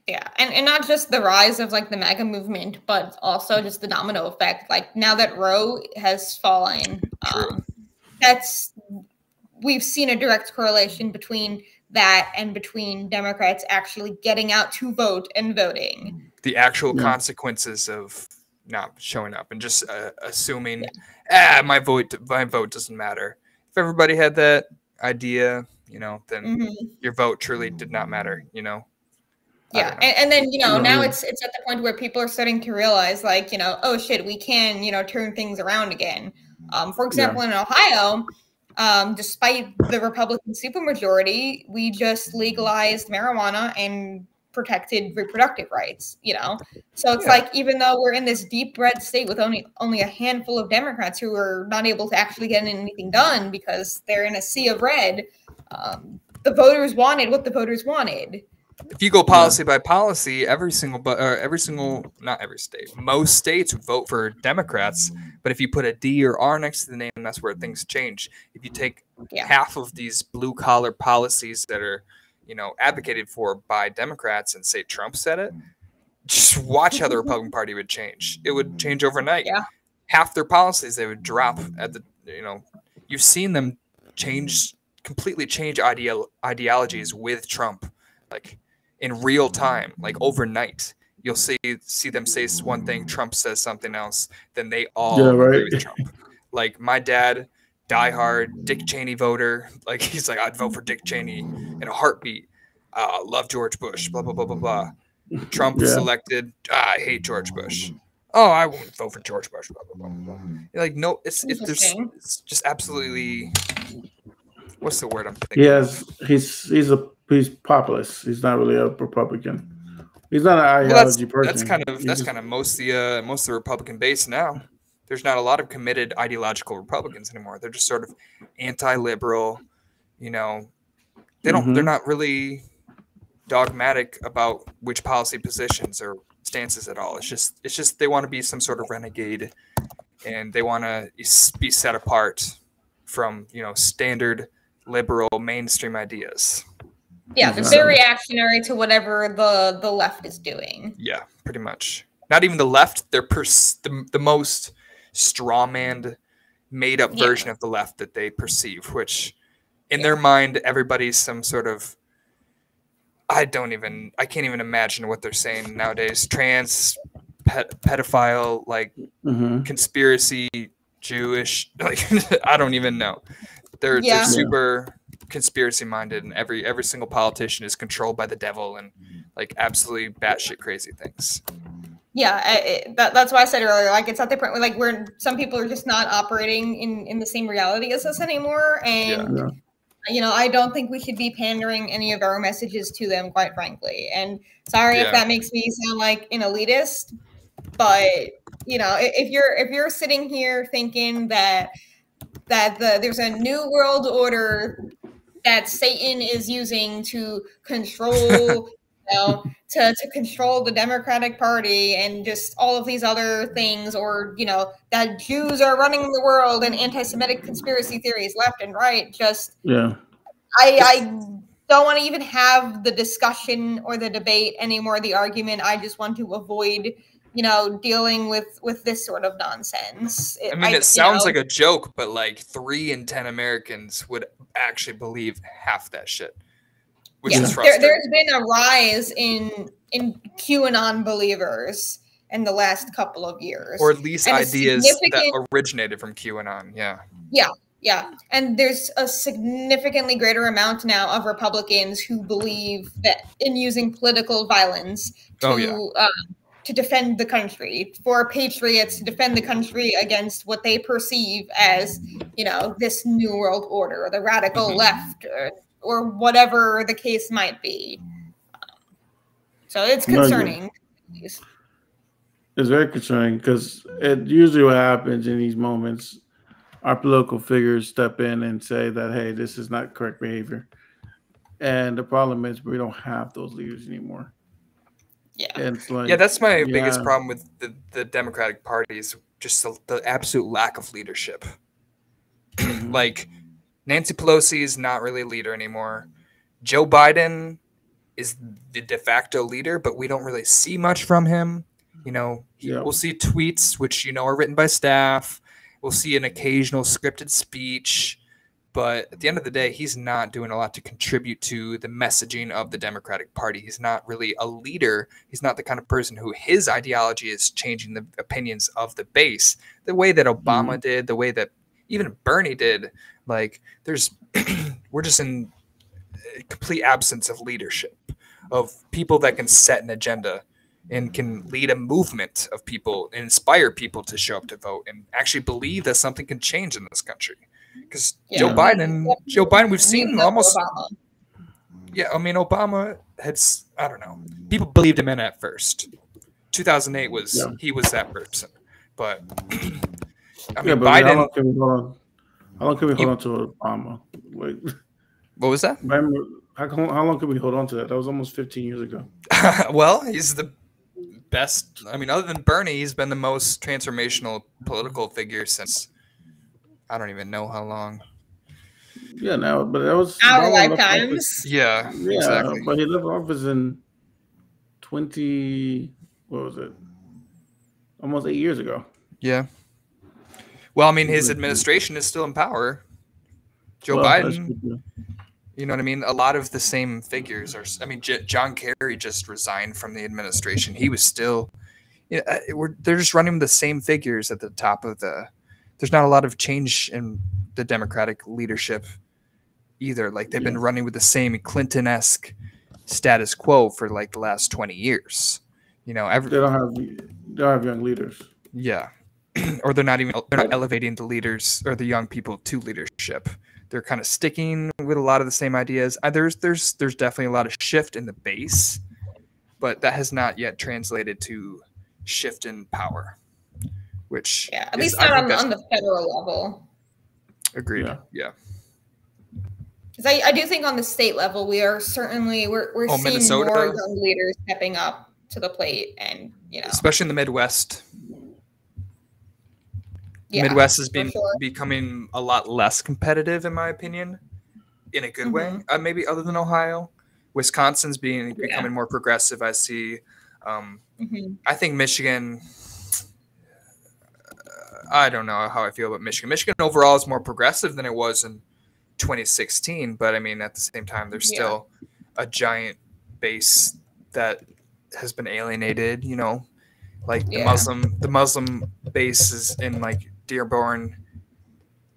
Yeah, and not just the rise of like the MAGA movement, but also just the domino effect. Like now that Roe has fallen, we've seen a direct correlation between that and between Democrats actually getting out to vote and voting. The actual consequences of not showing up and just assuming, my vote doesn't matter. If everybody had that idea, you know, then your vote truly did not matter, you know? Yeah, and then, you know, now it's at the point where people are starting to realize, like, you know, oh shit, we can, you know, turn things around again. For example, in Ohio, despite the Republican supermajority, we just legalized marijuana and protected reproductive rights, you know? So it's like, even though we're in this deep red state with only a handful of Democrats who are not able to actually get anything done because they're in a sea of red, the voters wanted what the voters wanted. If you go policy by policy, not every state, most states vote for Democrats. But if you put a D or R next to the name, that's where things change. If you take half of these blue collar policies that are, you know, advocated for by Democrats and say Trump said it, just watch how the Republican Party would change. It would change overnight. Yeah. Half their policies, they would drop at the, you know, you've seen them completely change ideologies with Trump, like in real time, like overnight. You'll see them say one thing, Trump says something else, then they all agree with Trump. Like my dad, diehard Dick Cheney voter. Like he's like, I'd vote for Dick Cheney in a heartbeat. Love George Bush. Blah blah blah blah blah. Trump was elected. I hate George Bush. Oh, I won't vote for George Bush. Blah blah blah blah. Like no, it's just absolutely. What's the word I'm thinking? Yes, he's populist. He's not really a Republican. He's not an ideology person. That's kind of most of the Republican base now. There's not a lot of committed ideological Republicans anymore. They're just sort of anti-liberal. You know, they're not really dogmatic about which policy positions or stances at all. It's just they want to be some sort of renegade, and they want to be set apart from standard liberal mainstream ideas. Yeah, they're very reactionary to whatever the left is doing. Yeah, pretty much. Not even the left. They're the most strawmanned, made-up version of the left that they perceive, which in their mind, everybody's some sort of I can't even imagine what they're saying nowadays. Trans, pedophile, like conspiracy, Jewish, like I don't even know. They're super conspiracy minded, and every single politician is controlled by the devil and like absolutely batshit crazy things. Yeah, that's why I said earlier, like it's at the point where like some people are just not operating in the same reality as us anymore, and I don't think we should be pandering any of our messages to them, quite frankly. And sorry if that makes me sound like an elitist, but if you're sitting here thinking that there's a new world order that Satan is using to control, to control the Democratic Party and just all of these other things, or that Jews are running the world and anti-Semitic conspiracy theories left and right. I don't want to even have the discussion or the debate anymore, the argument. I just want to avoid dealing with this sort of nonsense. It sounds like a joke, but like 3 in 10 Americans would actually believe half that shit, which is frustrating. There's been a rise in QAnon believers in the last couple of years, or at least ideas that originated from QAnon. Yeah, and there's a significantly greater amount now of Republicans who believe that in using political violence to defend the country, for patriots to defend the country against what they perceive as, this new world order, or the radical left, or whatever the case might be. So it's concerning. It's very concerning because usually what happens in these moments, our political figures step in and say that, hey, this is not correct behavior. And the problem is we don't have those leaders anymore. Yeah. And it's like, that's my biggest problem with the Democratic Party is just the absolute lack of leadership. Like Nancy Pelosi is not really a leader anymore. Joe Biden is the de facto leader, but we don't really see much from him. We'll see tweets, which, are written by staff. We'll see an occasional scripted speech, but at the end of the day, he's not doing a lot to contribute to the messaging of the Democratic Party. He's not really a leader. He's not the kind of person who his ideology is changing the opinions of the base, the way that Obama did, the way that even Bernie did. Like we're just in complete absence of leadership, of people that can set an agenda and can lead a movement of people and inspire people to show up to vote and actually believe that something can change in this country. Because Joe Biden, we've seen almost. Obama. Yeah, Obama had, I don't know. People believed him in at first. 2008 he was that person. But, Biden. How long can we hold on to Obama? Wait. What was that? How long can we hold on to that? That was almost 15 years ago. Well, he's the best. Other than Bernie, he's been the most transformational political figure since I don't even know how long. Yeah, but that was our lifetimes. Yeah, exactly. But he left office in 20. What was it? Almost 8 years ago. Yeah. Well, his administration is still in power. Joe Biden. You know what I mean? A lot of the same figures are. John Kerry just resigned from the administration. He was still. They're just running the same figures at the top of the there's not a lot of change in the Democratic leadership either. Like they've been running with the same Clinton-esque status quo for like the last 20 years. You know, they don't have young leaders. Yeah. Or they're not elevating the leaders or the young people to leadership. They're kind of sticking with a lot of the same ideas. There's definitely a lot of shift in the base, but that has not yet translated to shift in power, which at least not on the federal level. Agreed. Yeah. Because I do think on the state level, we are certainly we're seeing Minnesota, more young leaders stepping up to the plate, and especially in the Midwest. Midwest has been becoming a lot less competitive, in my opinion, in a good way. Maybe other than Ohio, Wisconsin's becoming more progressive. I see. I think Michigan. I don't know how I feel about Michigan. Michigan overall is more progressive than it was in 2016, but I mean, at the same time, there's still a giant base that has been alienated. You know, like the Muslim base is in like Dearborn.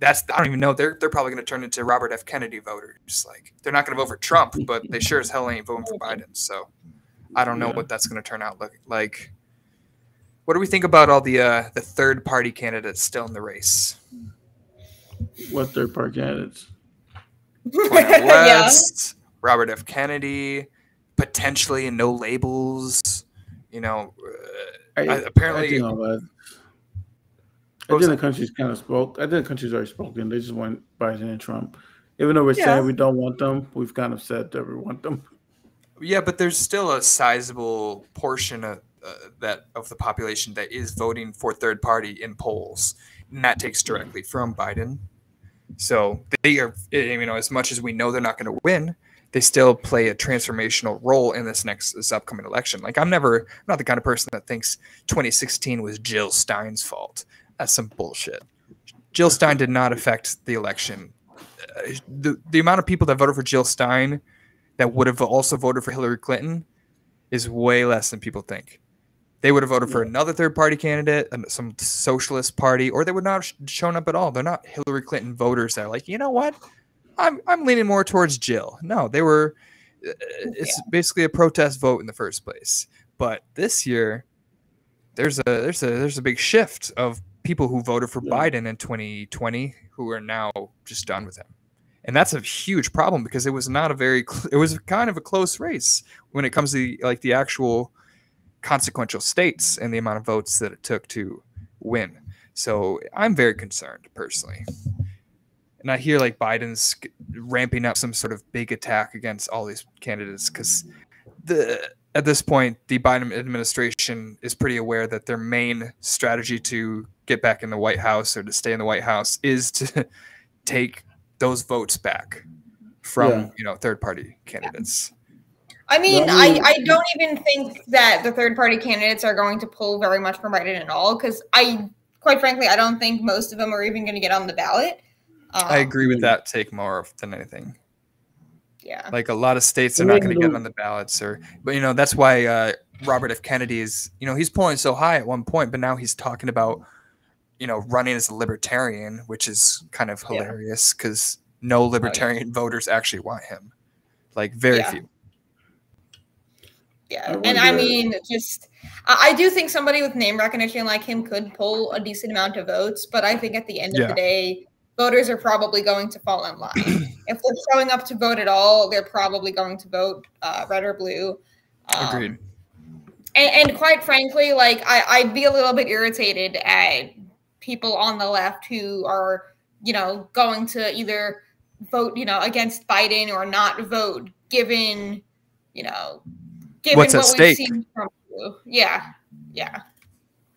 I don't even know. They're probably going to turn into Robert F. Kennedy voters. Like they're not going to vote for Trump, but they sure as hell ain't voting for Biden. So I don't know what that's going to turn out like. What do we think about all the third party candidates still in the race? What third party candidates? West, Robert F. Kennedy, potentially no labels. You know, apparently. I think the country's kind of spoke. I think the country's already spoken. They just want Biden and Trump. Even though we're saying we don't want them, we've kind of said that we want them. Yeah, but there's still a sizable portion of the population that is voting for third party in polls, and that takes directly from Biden. So they are, as much as we know they're not going to win, they still play a transformational role in this upcoming election. Like I'm not the kind of person that thinks 2016 was Jill Stein's fault. That's some bullshit. Jill Stein did not affect the election. The amount of people that voted for Jill Stein that would have also voted for Hillary Clinton is way less than people think. They would have voted for another third-party candidate, some socialist party, or they would not have shown up at all. They're not Hillary Clinton voters that are like, you know what? I'm leaning more towards Jill. No, they were. It's basically a protest vote in the first place. But this year, there's a big shift of people who voted for Biden in 2020 who are now just done with him. And that's a huge problem because it was kind of a close race when it comes to like the actual consequential states and the amount of votes that it took to win. So I'm very concerned personally. And I hear like Biden's ramping up some sort of big attack against all these candidates because at this point, the Biden administration is pretty aware that their main strategy to get back in the White House or to stay in the White House is to take those votes back from third-party candidates. I mean, I don't even think that the third-party candidates are going to pull very much from Biden at all because quite frankly, I don't think most of them are even going to get on the ballot. I agree with that take more than anything. Yeah. Like a lot of states are not going to get on the ballots but that's why Robert F. Kennedy is, he's pulling so high at one point, but now he's talking about, running as a libertarian, which is kind of hilarious because no libertarian voters actually want him. Like very few. Yeah. And I mean, I do think somebody with name recognition like him could pull a decent amount of votes, but I think at the end of the day, voters are probably going to fall in line. If they're showing up to vote at all, they're probably going to vote red or blue. Agreed. And quite frankly, like I'd be a little bit irritated at people on the left who are, going to either vote, against Biden or not vote, given what's at what stake. We've seen from you. Yeah.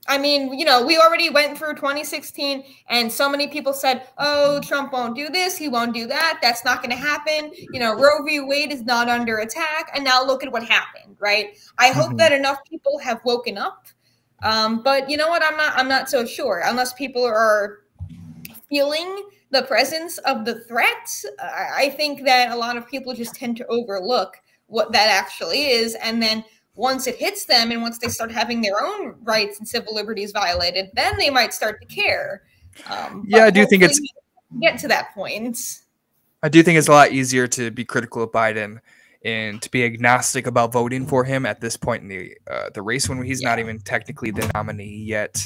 I mean, we already went through 2016 and so many people said, oh, Trump won't do this. He won't do that. That's not going to happen. Roe v. Wade is not under attack. And now look at what happened, right? I hope that enough people have woken up. But you know what? I'm not so sure unless people are feeling the presence of the threat. I think that a lot of people just tend to overlook what that actually is. And then once it hits them and once they start having their own rights and civil liberties violated, then they might start to care. Yeah, I do think it's get to that point. I do think it's a lot easier to be critical of Biden and to be agnostic about voting for him at this point in the race when he's not even technically the nominee yet.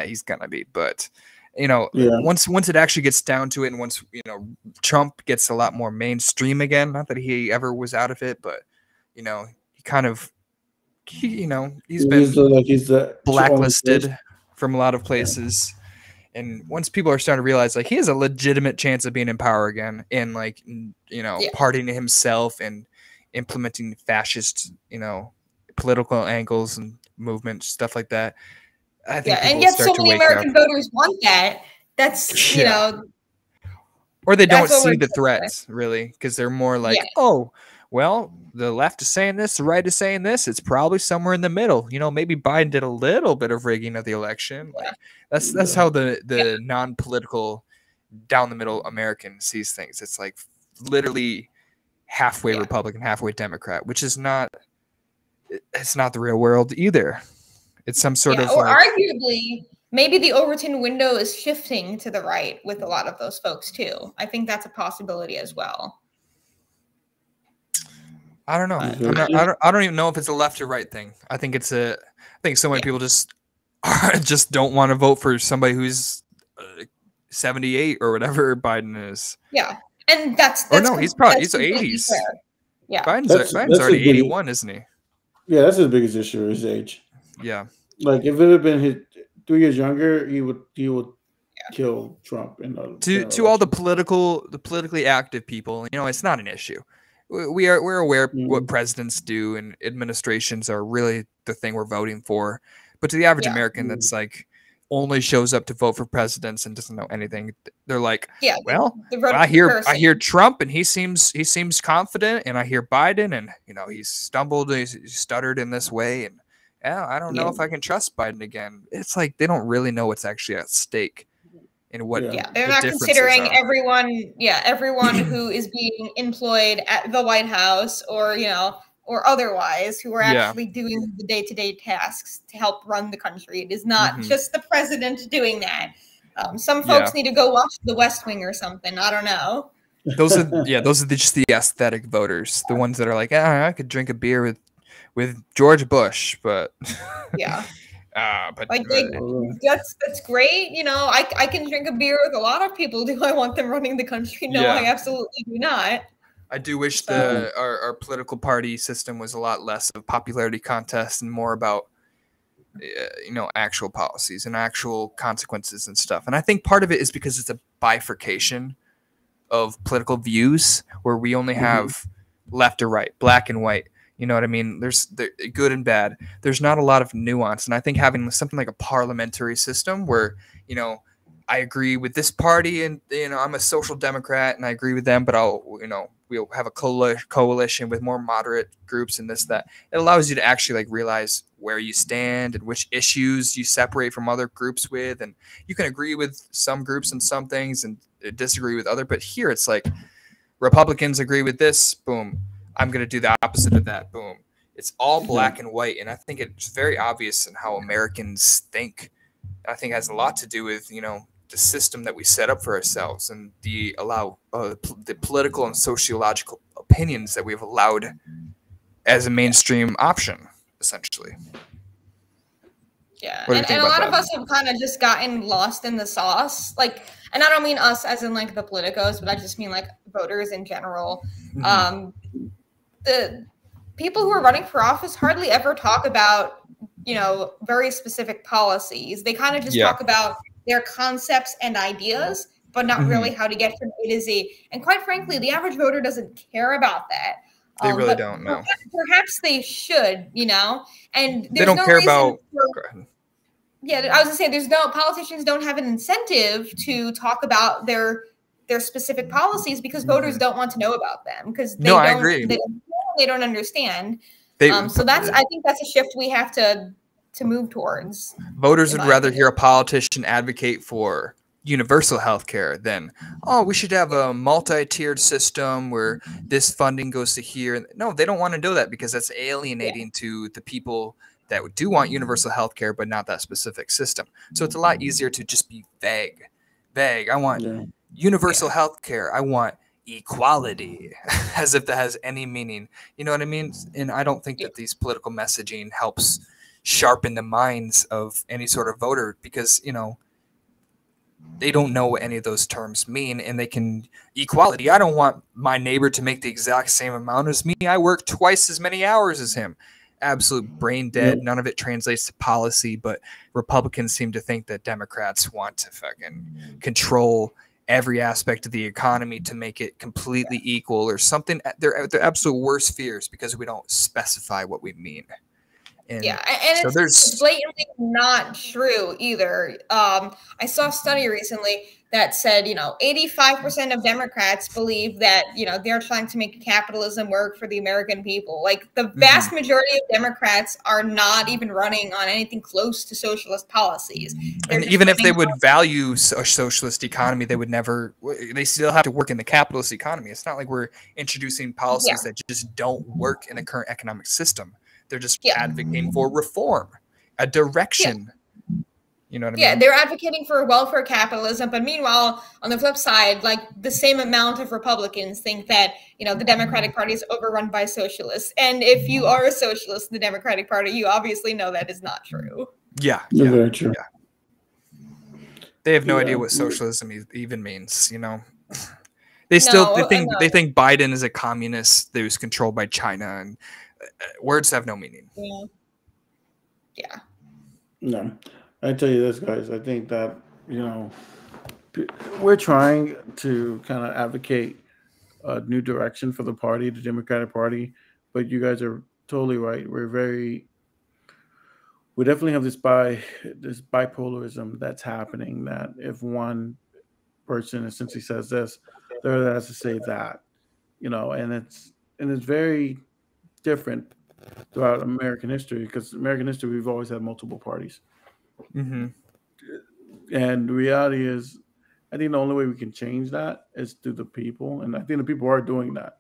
He's gonna be, but once it actually gets down to it, and once Trump gets a lot more mainstream again, not that he ever was out of it, but he kind of he's been blacklisted from a lot of places. And once people are starting to realize he has a legitimate chance of being in power again and partying himself and implementing fascist, political angles and movements, stuff like that. I think and yet so many American voters want that. That's or they don't see the threats really, because they're more like, oh, well, the left is saying this, the right is saying this. It's probably somewhere in the middle. Maybe Biden did a little bit of rigging of the election. That's how the non-political, down the middle American sees things. It's literally halfway Republican, halfway Democrat, which is not. It's not the real world either. It's some sort of. Or arguably, maybe the Overton window is shifting to the right with a lot of those folks too. I think that's a possibility as well. I don't know. I don't even know if it's a left or right thing. I think it's I think so many people just don't want to vote for somebody who's 78 or whatever Biden is. Yeah, and that's he's 80s. Fair. Yeah, Biden's already 81, isn't he? Yeah, that's his biggest issue. His age. Yeah, if it had been 3 years younger, he would kill Trump. To all the politically active people, it's not an issue. We're aware what presidents do and administrations are really the thing we're voting for. But to the average American that's only shows up to vote for presidents and doesn't know anything, they're like, I hear Trump and he seems confident, and I hear Biden and he's stumbled, he's stuttered in this way, and I don't know if I can trust Biden again. It's they don't really know what's actually at stake. And what they're not considering everyone who is being employed at the White House or otherwise who are actually doing the day-to-day tasks to help run the country. It is not just the president doing that. Some folks need to go watch The West Wing or something. I don't know. Those are just the aesthetic voters, the ones that are I could drink a beer with George Bush, but that's great. I can drink a beer with a lot of people. Do I want them running the country? No, I absolutely do not. I do wish our political party system was a lot less of popularity contest and more about actual policies and actual consequences and stuff. And I think part of it is because it's a bifurcation of political views where we only have left or right, black and white. You know what I mean? There's good and bad. There's not a lot of nuance. And I think having something like a parliamentary system where, I agree with this party and, I'm a social democrat and I agree with them, but we'll have a coalition with more moderate groups and this, that. It allows you to actually realize where you stand and which issues you separate from other groups with. And you can agree with some groups and some things and disagree with other. But here it's Republicans agree with this, boom. I'm going to do the opposite of that. Boom. It's all black and white. And I think it's very obvious in how Americans think. I think it has a lot to do with, the system that we set up for ourselves and the political and sociological opinions that we've allowed as a mainstream option, essentially. Yeah. And a lot of us have kind of just gotten lost in the sauce. And I don't mean us as in the politicos, but I just mean voters in general. The people who are running for office hardly ever talk about, very specific policies. They kind of just talk about their concepts and ideas, but not really how to get from A to Z. And quite frankly, the average voter doesn't care about that. They really don't know. Perhaps they should, and they don't care about. Yeah, I was gonna say politicians don't have an incentive to talk about their specific policies because voters don't want to know about them because I agree. They don't understand. So I think that's a shift we have to move towards. Voters would rather hear a politician advocate for universal health care than, we should have a multi-tiered system where this funding goes to here. No, they don't want to do that because that's alienating to the people that do want universal health care, but not that specific system. So it's a lot easier to just be vague vague. I want universal health care. I want equality, as if that has any meaning. You know what I mean? And I don't think that these political messaging helps sharpen the minds of any sort of voter, because, you know, they don't know what any of those terms mean, and they can equality. I don't want my neighbor to make the exact same amount as me. I work twice as many hours as him. Absolute brain dead. None of it translates to policy, but Republicans seem to think that Democrats want to fucking control every aspect of the economy to make it completely equal or something. They're absolute worst fears, because we don't specify what we mean. And and so it's blatantly not true either. I saw a study recently that said, 85% of Democrats believe that, they're trying to make capitalism work for the American people. Like, the vast majority of Democrats are not even running on anything close to socialist policies. And even if they would value a socialist economy, they still have to work in the capitalist economy. It's not like we're introducing policies that just don't work in the current economic system. They're just advocating for reform, a direction. You know what I mean? Yeah, they're advocating for welfare capitalism. But meanwhile, on the flip side, like, the same amount of Republicans think that, the Democratic Party is overrun by socialists. And if you are a socialist in the Democratic Party, you obviously know that is not true. Yeah. Very true. Yeah. They have no idea what socialism even means, They think Biden is a communist that was controlled by China, and words have no meaning. Yeah. No, I tell you this, guys. I think that we're trying to kind of advocate a new direction for the party, the Democratic Party, but you guys are totally right. We definitely have this bipolarism that's happening. That if one person essentially says this, the other has to say that, and it's very different throughout American history, because American history, we've always had multiple parties. And the reality is, I think the only way we can change that is through the people, and I think the people are doing that.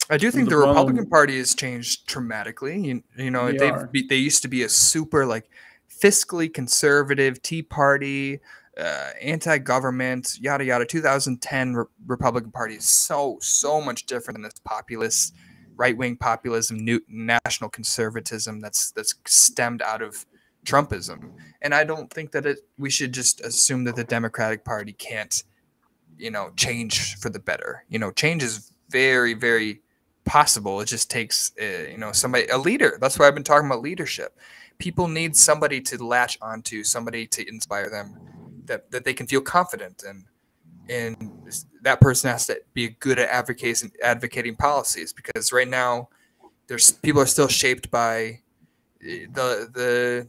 I do think the Republican Party has changed dramatically. They used to be a super, like, fiscally conservative Tea Party, anti-government, yada yada. 2010 Republican Party is so much different than this populist, right-wing populism, new national conservatism that's stemmed out of Trumpism. And I don't think that we should just assume that the Democratic Party can't, change for the better. Change is very, very possible. It just takes, a leader. That's why I've been talking about leadership. People need somebody to latch onto, somebody to inspire them, that they can feel confident in. And that person has to be good at advocating policies, because right now people are still shaped by the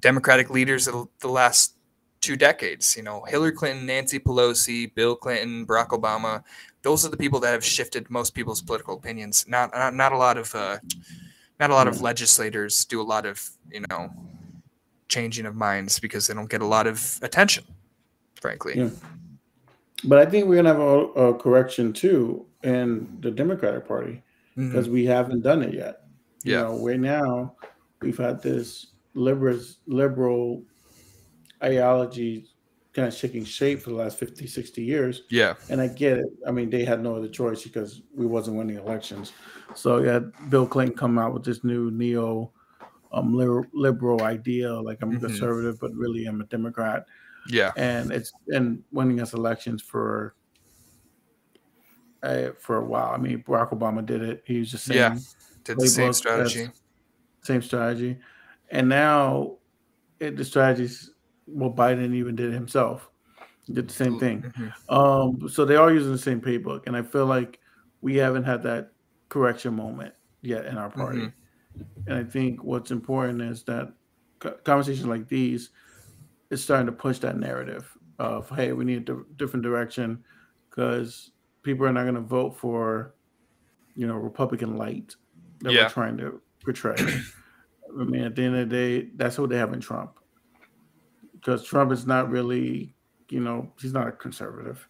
Democratic leaders of the last 2 decades. Hillary Clinton, Nancy Pelosi, Bill Clinton, Barack Obama. Those are the people that have shifted most people's political opinions. Not a lot of legislators do a lot of changing of minds, because they don't get a lot of attention, frankly. Yeah. But I think we're going to have a correction, too, in the Democratic Party, because we haven't done it yet. Right now, we've had this liberal ideology kind of shaking shape for the last 50, 60 years. Yeah. And I get it. I mean, they had no other choice, because we wasn't winning elections. So you had Bill Clinton come out with this new liberal idea, like, I'm a conservative, but really I'm a Democrat. Yeah. And winning us elections for a while. I mean, Barack Obama did it. He was just saying, did the same strategy. Same strategy. And now the strategies, Biden even did it himself. He did the same thing. So they are using the same playbook. And I feel like we haven't had that correction moment yet in our party. And I think what's important is that conversations like these is starting to push that narrative of, hey, we need a different direction, because people are not going to vote for, Republican light that we're trying to portray. I mean, at the end of the day, that's what they have in Trump. Because Trump is not really, he's not a conservative.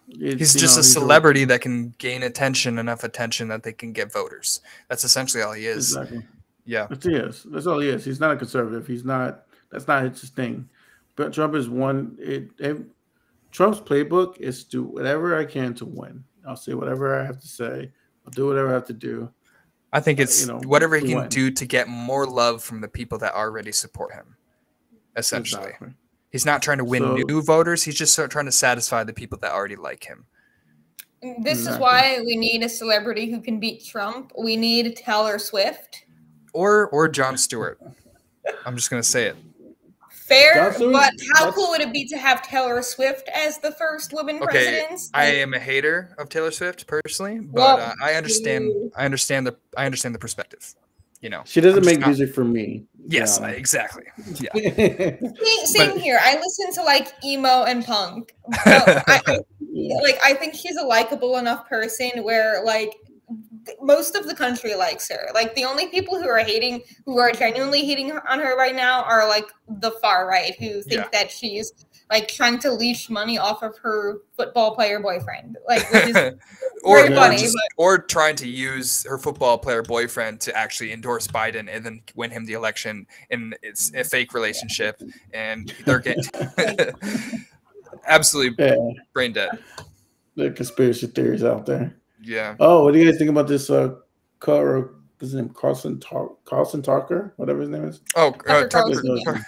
He's just a celebrity that can gain enough attention that they can get voters. That's essentially all he is. Exactly. Yeah. That's all he is. He's not a conservative. That's not his thing. Trump is one. Trump's playbook is do whatever I can to win. I'll say whatever I have to say. I'll do whatever I have to do. I think it's whatever he to can win. do to get more love from the people that already support him. Essentially, Exactly. he's not trying to win new voters. He's just trying to satisfy the people that already like him. This is why we need a celebrity who can beat Trump. We need Taylor Swift. Or Jon Stewart. I'm just going to say it. Fair, but how cool would it be to have Taylor Swift as the first woman president? I am a hater of Taylor Swift personally, but I understand the perspective. You know, she doesn't make music for me. Yes, exactly. Yeah. Same here. I listen to like emo and punk. I think she's a likable enough person where like most of the country likes her. Like the only people who are genuinely hating on her right now are like the far right who think that she's like trying to leash money off of her football player boyfriend. Like which is very funny. Or trying to use her football player boyfriend to actually endorse Biden and then win him the election, and it's a fake relationship and they're getting absolutely brain dead. The conspiracy theories out there. Yeah. Oh, what do you guys think about this? His name Carlson Tucker, whatever his name is. Oh, Tucker Carlson.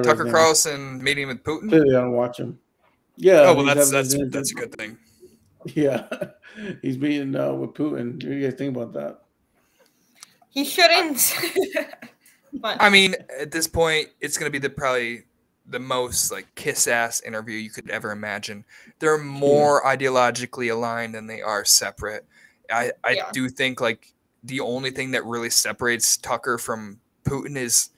Tucker Carlson meeting with Putin. Clearly, I don't watch him. Yeah. Oh well, that's a good thing. Yeah, he's meeting with Putin. What do you guys think about that? He shouldn't. I mean, at this point, it's going to be probably the most like kiss-ass interview you could ever imagine. They're more ideologically aligned than they are separate. I do think like the only thing that really separates Tucker from Putin is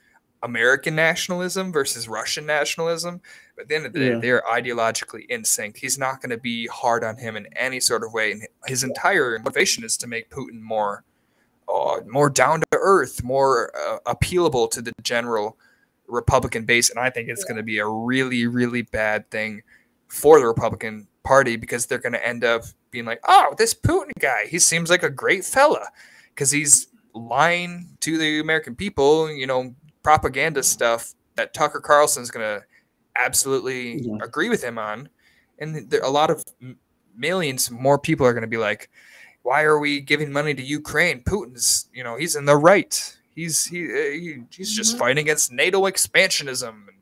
American nationalism versus Russian nationalism. But at the end of the day, they're ideologically in sync. He's not going to be hard on him in any sort of way. And his entire motivation is to make Putin more down to earth, more appealable to the general Republican base. And I think it's going to be a really, really bad thing for the Republican Party because they're going to end up being like, oh, this Putin guy, he seems like a great fella because he's lying to the American people, propaganda stuff that Tucker Carlson's going to absolutely agree with him on. And a lot of millions more people are going to be like, why are we giving money to Ukraine? Putin's, he's in the right. He's just fighting against NATO expansionism and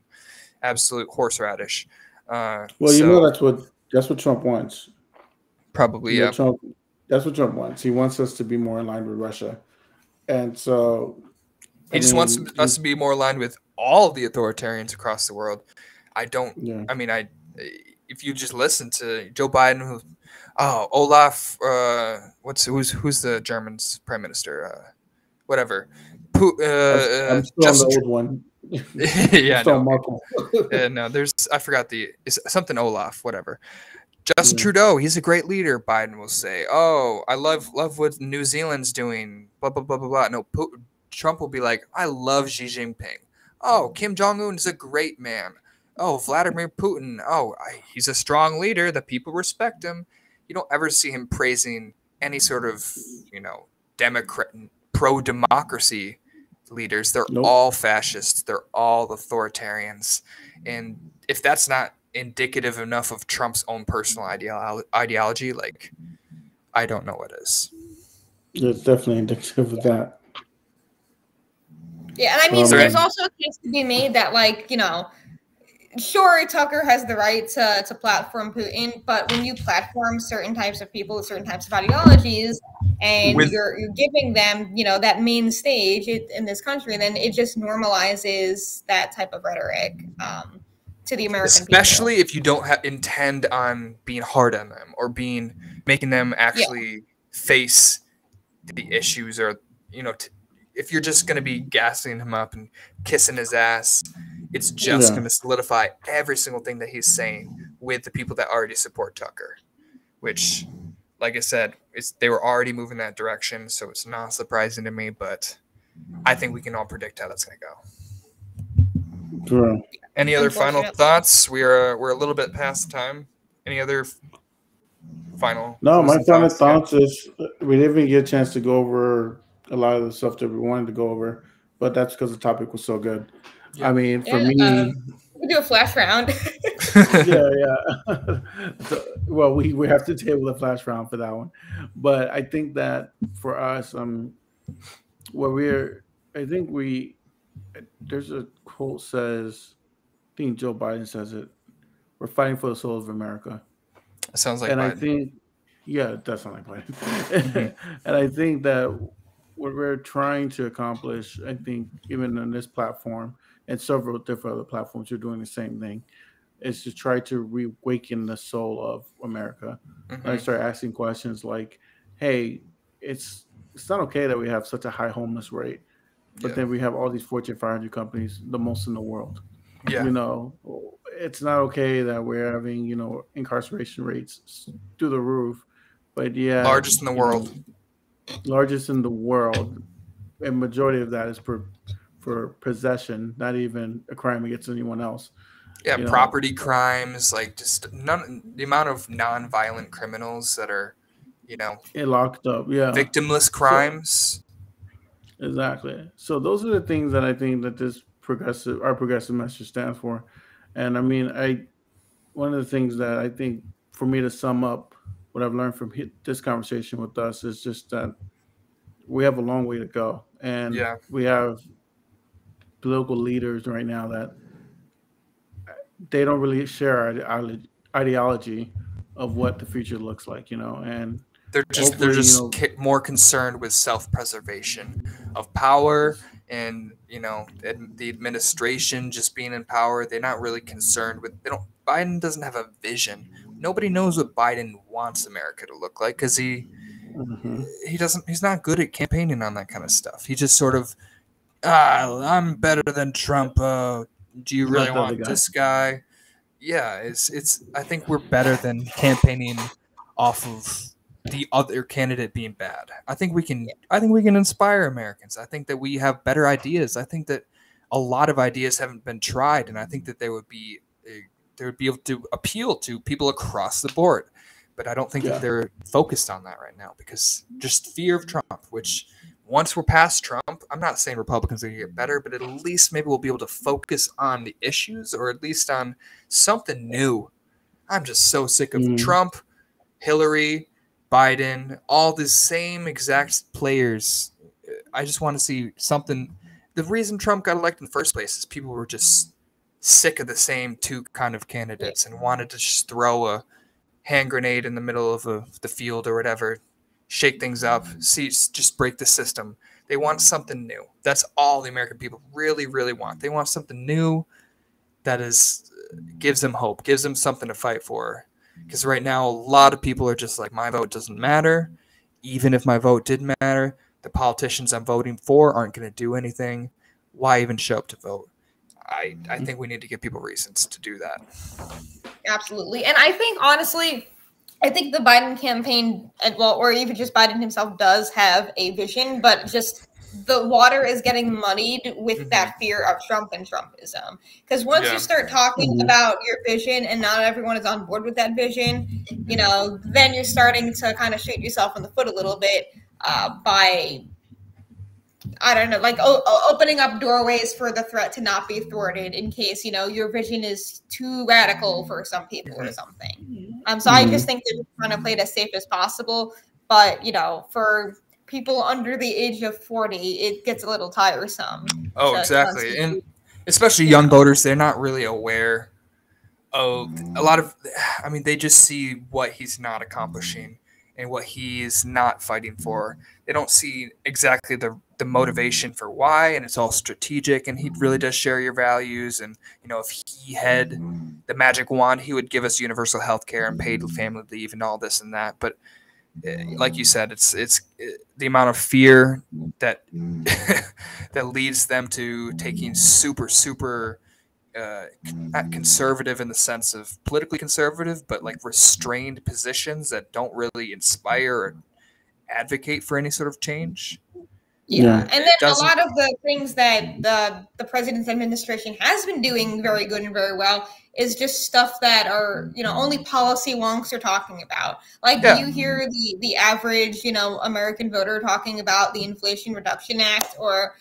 absolute horseradish. That's what Trump wants. Probably, yeah. That's what Trump wants. He wants us to be more aligned with Russia, and so he just wants us to be more aligned with all the authoritarians across the world. I don't. Yeah. I mean, if you just listen to Joe Biden, Olaf, who's the German's prime minister? Whatever. I'm still on the old one. Yeah, no. I forgot it's something Olaf, whatever. Justin Trudeau, he's a great leader. Biden will say, "Oh, I love what New Zealand's doing." Blah blah blah blah blah. No, Trump will be like, "I love Xi Jinping." Oh, Kim Jong Un is a great man. Oh, Vladimir Putin. Oh, he's a strong leader. The people respect him. You don't ever see him praising any sort of Democrat pro-democracy leaders. They're all fascists. They're all authoritarians. And if that's not indicative enough of Trump's own personal ideology, like, I don't know what is. It's definitely indicative of that. Yeah, and I mean, there's also a case to be made that, like, sure, Tucker has the right to platform Putin, but when you platform certain types of people with certain types of ideologies, and you're giving them, that main stage in this country, then it just normalizes that type of rhetoric to the American people. Especially if you don't intend on being hard on them or making them actually face the issues, or if you're just going to be gassing him up and kissing his ass, it's just going to solidify every single thing that he's saying with the people that already support Tucker, which, like I said, they were already moving that direction, so it's not surprising to me, but I think we can all predict how that's going to go. Sure. Any other final thoughts? We're a little bit past time. Any other final? No, my final thoughts is we didn't even get a chance to go over a lot of the stuff that we wanted to go over, but that's because the topic was so good. I mean, for Yeah, me, we do a flash round. yeah. So, well, we have to table the flash round for that one, but I think that for us, what we're, I think we, there's a quote says, I think Joe Biden says it. We're fighting for the soul of America, It sounds like and I Biden. think, yeah, that's not like Hmm. Biden. And I think that what we're trying to accomplish, I think, even on this platform and several different other platforms, are doing the same thing is to try to reawaken the soul of America. And I Hmm. start asking questions like, "Hey, it's it's not okay that we have such a high homeless rate, but Yeah. then we have all these Fortune 500 companies, the most in the world. Yeah. You know, it's not okay that we're having incarceration rates through the roof, but yet Largest in the world. largest in the world, and majority of that is for possession, not even a crime against anyone else. Yeah, You know, property crimes, like just none. The amount of non-violent criminals that are, you know, it locked up. Yeah. victimless So crimes. exactly. So those are the things that I think that our progressive message stands for. And I mean, one of the things that I think for me to sum up what I've learned from this conversation with us is just that we have a long way to go, and Yeah, we have political leaders right now that they don't really share our ideology of what the future looks like, and they're hopefully, just more concerned with self-preservation of power, and the administration just being in power. They're not really concerned with. They don't. Biden doesn't have a vision. Nobody knows what Biden wants America to look like because hmm he doesn't. He's not good at campaigning on that kind of stuff. He just sort of I'm better than Trump. Do you really not the other want guy. this guy? Yeah, it's. I think we're better than campaigning off of the other candidate being bad. I think we can. I think we can inspire Americans. I think that we have better ideas. I think that a lot of ideas haven't been tried, and I think that they would be able to appeal to people across the board. But I don't think that Yeah. they're focused on that right now because just fear of Trump, which once we're past Trump, I'm not saying Republicans are going to get better, but at least maybe we'll be able to focus on the issues or at least on something new. I'm just so sick of Mm. Trump, Hillary, Biden, all the same exact players. I just want to see something. The reason Trump got elected in the first place is people were just sick of the same two kind of candidates and wanted to just throw a hand grenade in the middle of the field or whatever, shake things up, see, just break the system. They want something new. That's all the American people really, really want. They want something new that is gives them hope, gives them something to fight for. Because right now, a lot of people are just like, my vote doesn't matter. Even if my vote did matter, the politicians I'm voting for aren't going to do anything. Why even show up to vote? I think we need to give people reasons to do that. Absolutely. And I think, honestly, I think the Biden campaign, or even just Biden himself, does have a vision, but just the water is getting muddied with that fear of Trump and Trumpism. Because once you start talking about your vision and not everyone is on board with that vision, then you're starting to kind of shoot yourself in the foot a little bit by, I don't know, like opening up doorways for the threat to not be thwarted in case, your vision is too radical for some people or something. So I just think they're just trying to play it as safe as possible. But, for people under the age of 40, it gets a little tiresome. Oh, to exactly. constantly, And especially young voters, they're not really aware of a lot of, I mean, they just see what he's not accomplishing and what he's not fighting for. They don't see exactly the motivation for why, and it's all strategic, and he really does share your values. And, if he had the magic wand, he would give us universal health care and paid family leave and all this and that. But like you said, it's the amount of fear that that leads them to taking super not conservative in the sense of politically conservative, but like restrained positions that don't really inspire or advocate for any sort of change. Yeah. And then a doesn't. lot of the things that the president's administration has been doing very good and very well is just stuff that are, only policy wonks are talking about. Like, do you hear the average, American voter talking about the Inflation Reduction Act or,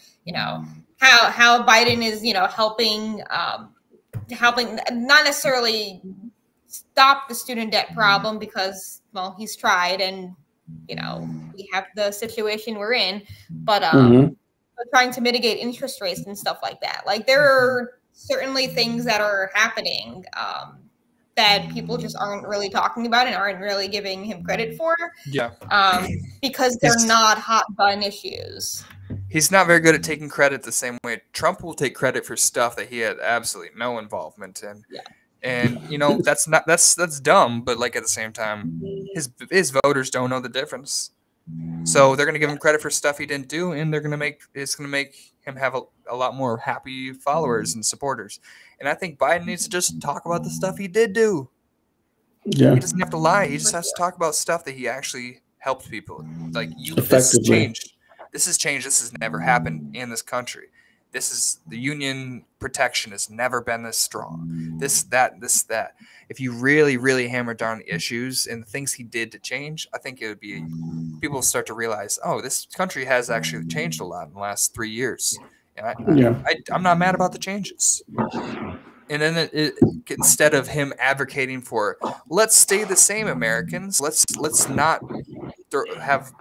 how Biden is, helping not necessarily stop the student debt problem because, well, he's tried, and we have the situation we're in, but trying to mitigate interest rates and stuff like that. Like, there are certainly things that are happening that people just aren't really talking about and aren't really giving him credit for. Yeah. Because they're not hot button issues. He's not very good at taking credit the same way Trump will take credit for stuff that he had absolutely no involvement in. Yeah. And that's dumb, but like at the same time, his voters don't know the difference. So they're gonna give him credit for stuff he didn't do, and it's gonna make him have a lot more happy followers and supporters. And I think Biden needs to just talk about the stuff he did do. Yeah. He doesn't have to lie. He just has to talk about stuff that he actually helped people. Like, this has changed. This has changed. This has never happened in this country. The union protection has never been this strong. This, that. If you really, really hammer down the issues and the things he did to change, I think it would be, people start to realize, oh, this country has actually changed a lot in the last 3 years. And I'm not mad about the changes. And then instead of him advocating for, let's stay the same, Americans, let's not have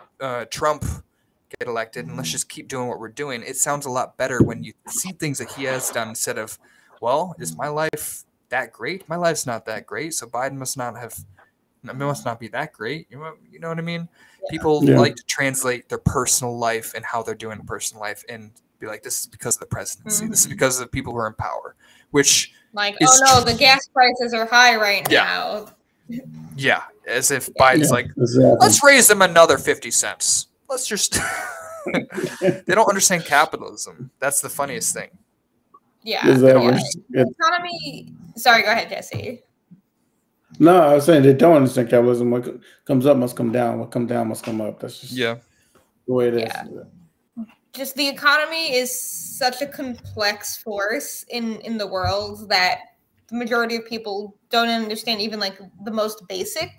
Trump get elected, and let's just keep doing what we're doing. It sounds a lot better when you see things that he has done instead of, well, is my life that great? My life's not that great, so Biden must not be that great. You know what I mean? People like to translate their personal life and how they're doing in personal life and be like, this is because of the presidency. This is because of the people who are in power. Which, like, oh no, the gas prices are high right now. Yeah, as if Biden's like, let's raise them another 50 cents. Let's just. They don't understand capitalism. That's the funniest thing. Yeah. The economy. Sorry, go ahead, Jesse. No, I was saying they don't understand capitalism. What comes up must come down. What comes down must come up. That's just the way it is. Just the economy is such a complex force in the world that the majority of people don't understand even like the most basic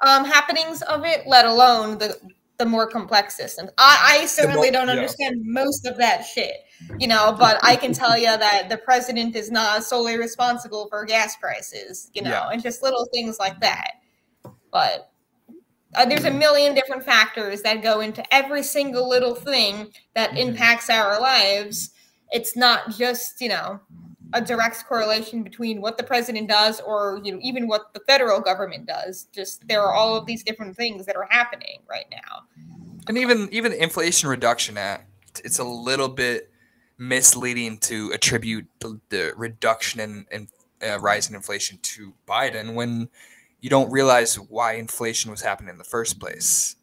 happenings of it, let alone the more complex systems. I certainly don't understand most of that shit, but I can tell you that the president is not solely responsible for gas prices, and just little things like that. But there's a million different factors that go into every single little thing that impacts our lives. It's not just, a direct correlation between what the president does or, even what the federal government does. Just there are all of these different things that are happening right now. And even the Inflation Reduction Act, it's a little bit misleading to attribute the reduction in rise in inflation to Biden when you don't realize why inflation was happening in the first place.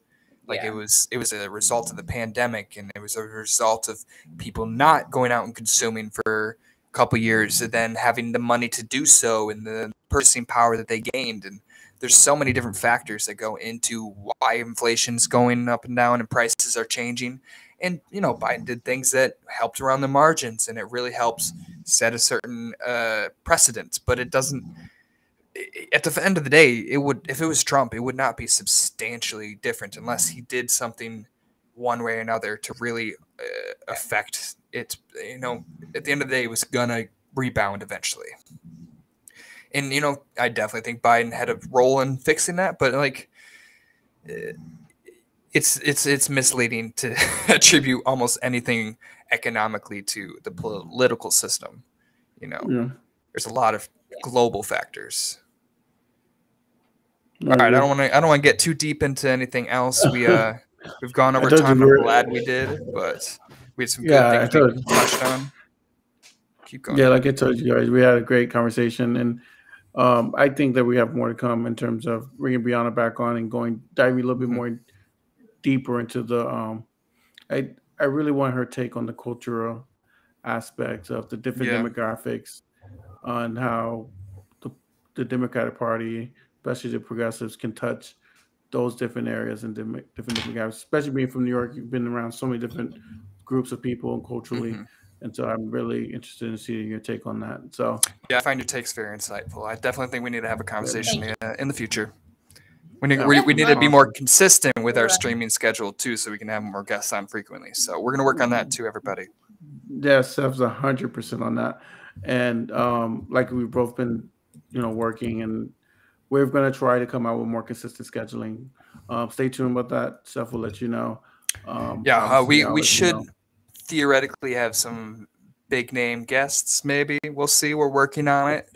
Like it was a result of the pandemic, and it was a result of people not going out and consuming for a couple years and then having the money to do so and the purchasing power that they gained. And there's so many different factors that go into why inflation's going up and down and prices are changing. And, Biden did things that helped around the margins, and it really helps set a certain precedent, but it doesn't. At the end of the day, if it was Trump, it would not be substantially different unless he did something one way or another to really affect it. At the end of the day, it was gonna rebound eventually. And I definitely think Biden had a role in fixing that, but it's misleading to attribute almost anything economically to the political system. There's a lot of global factors. All right, I don't want to get too deep into anything else. We've gone over time. I'm glad we did, but we had some good things we touched on. Keep going. Yeah, like I told you guys, we had a great conversation, and I think that we have more to come in terms of bringing Brianna back on and diving a little bit more deeper into the. I really want her take on the cultural aspects of the different demographics on how the Democratic Party, especially the progressives, can touch those different areas and different demographics. Especially being from New York, you've been around so many different groups of people and culturally, and so I'm really interested in seeing your take on that. So I find your takes very insightful. I definitely think we need to have a conversation in the future. We need to be more consistent with our streaming schedule too, so we can have more guests on frequently. So we're going to work on that too, everybody. Yeah, Seth's 100% on that, and like we've both been, working, and we're gonna try to come out with more consistent scheduling. Stay tuned about that. Seth will let you know. Yeah, Obviously, I'll we let you should know. theoretically have some big name guests. Maybe we'll see. We're working on it.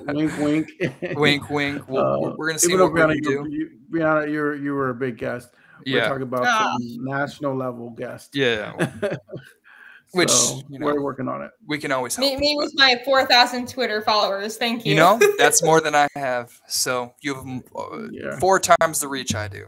Wink, wink. Wink, wink. We're gonna see Even though what Brianna, we do. Brianna, you were a big guest. We're Yeah, talking about Ah, some national level guest. yeah. Which So we're working on it. we can always help. me with my 4,000 Twitter followers. Thank you. That's more than I have. So you have Yeah, 4 times the reach I do.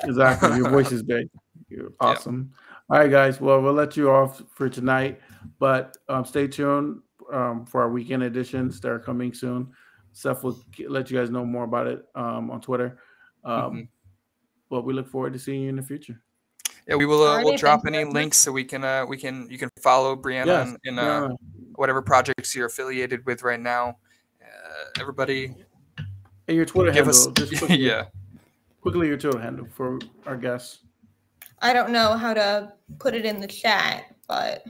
exactly. Your voice is big. You're awesome. All right, guys. Well, we'll let you off for tonight, but stay tuned for our weekend editions that are coming soon. Seth will let you guys know more about it on Twitter. But we look forward to seeing you in the future. Yeah, we will. Alrighty, We'll drop thank you any very links so you can follow Brianna Yes, in Brianna. whatever projects you're affiliated with right now. Everybody, And your Twitter give handle, us just quickly, yeah. quickly your Twitter handle for our guests. I don't know how to put it in the chat, but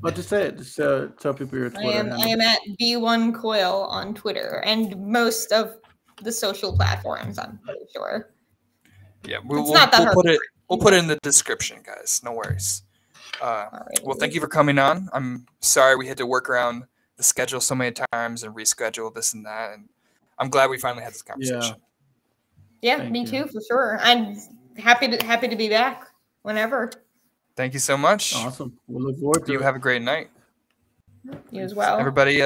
But just say it. Just tell people your I Twitter am handle. at B1Coil on Twitter and most of the social platforms, I'm pretty sure. Yeah, It's not that hard. We'll put it in the description, guys. No worries. Well, thank you for coming on. I'm sorry we had to work around the schedule so many times and reschedule this and that, and I'm glad we finally had this conversation. Yeah, Thank me you. too, for sure. I'm happy to be back whenever. Thank you so much. Awesome. We'll look forward to You it. have a great night. You as well. Everybody,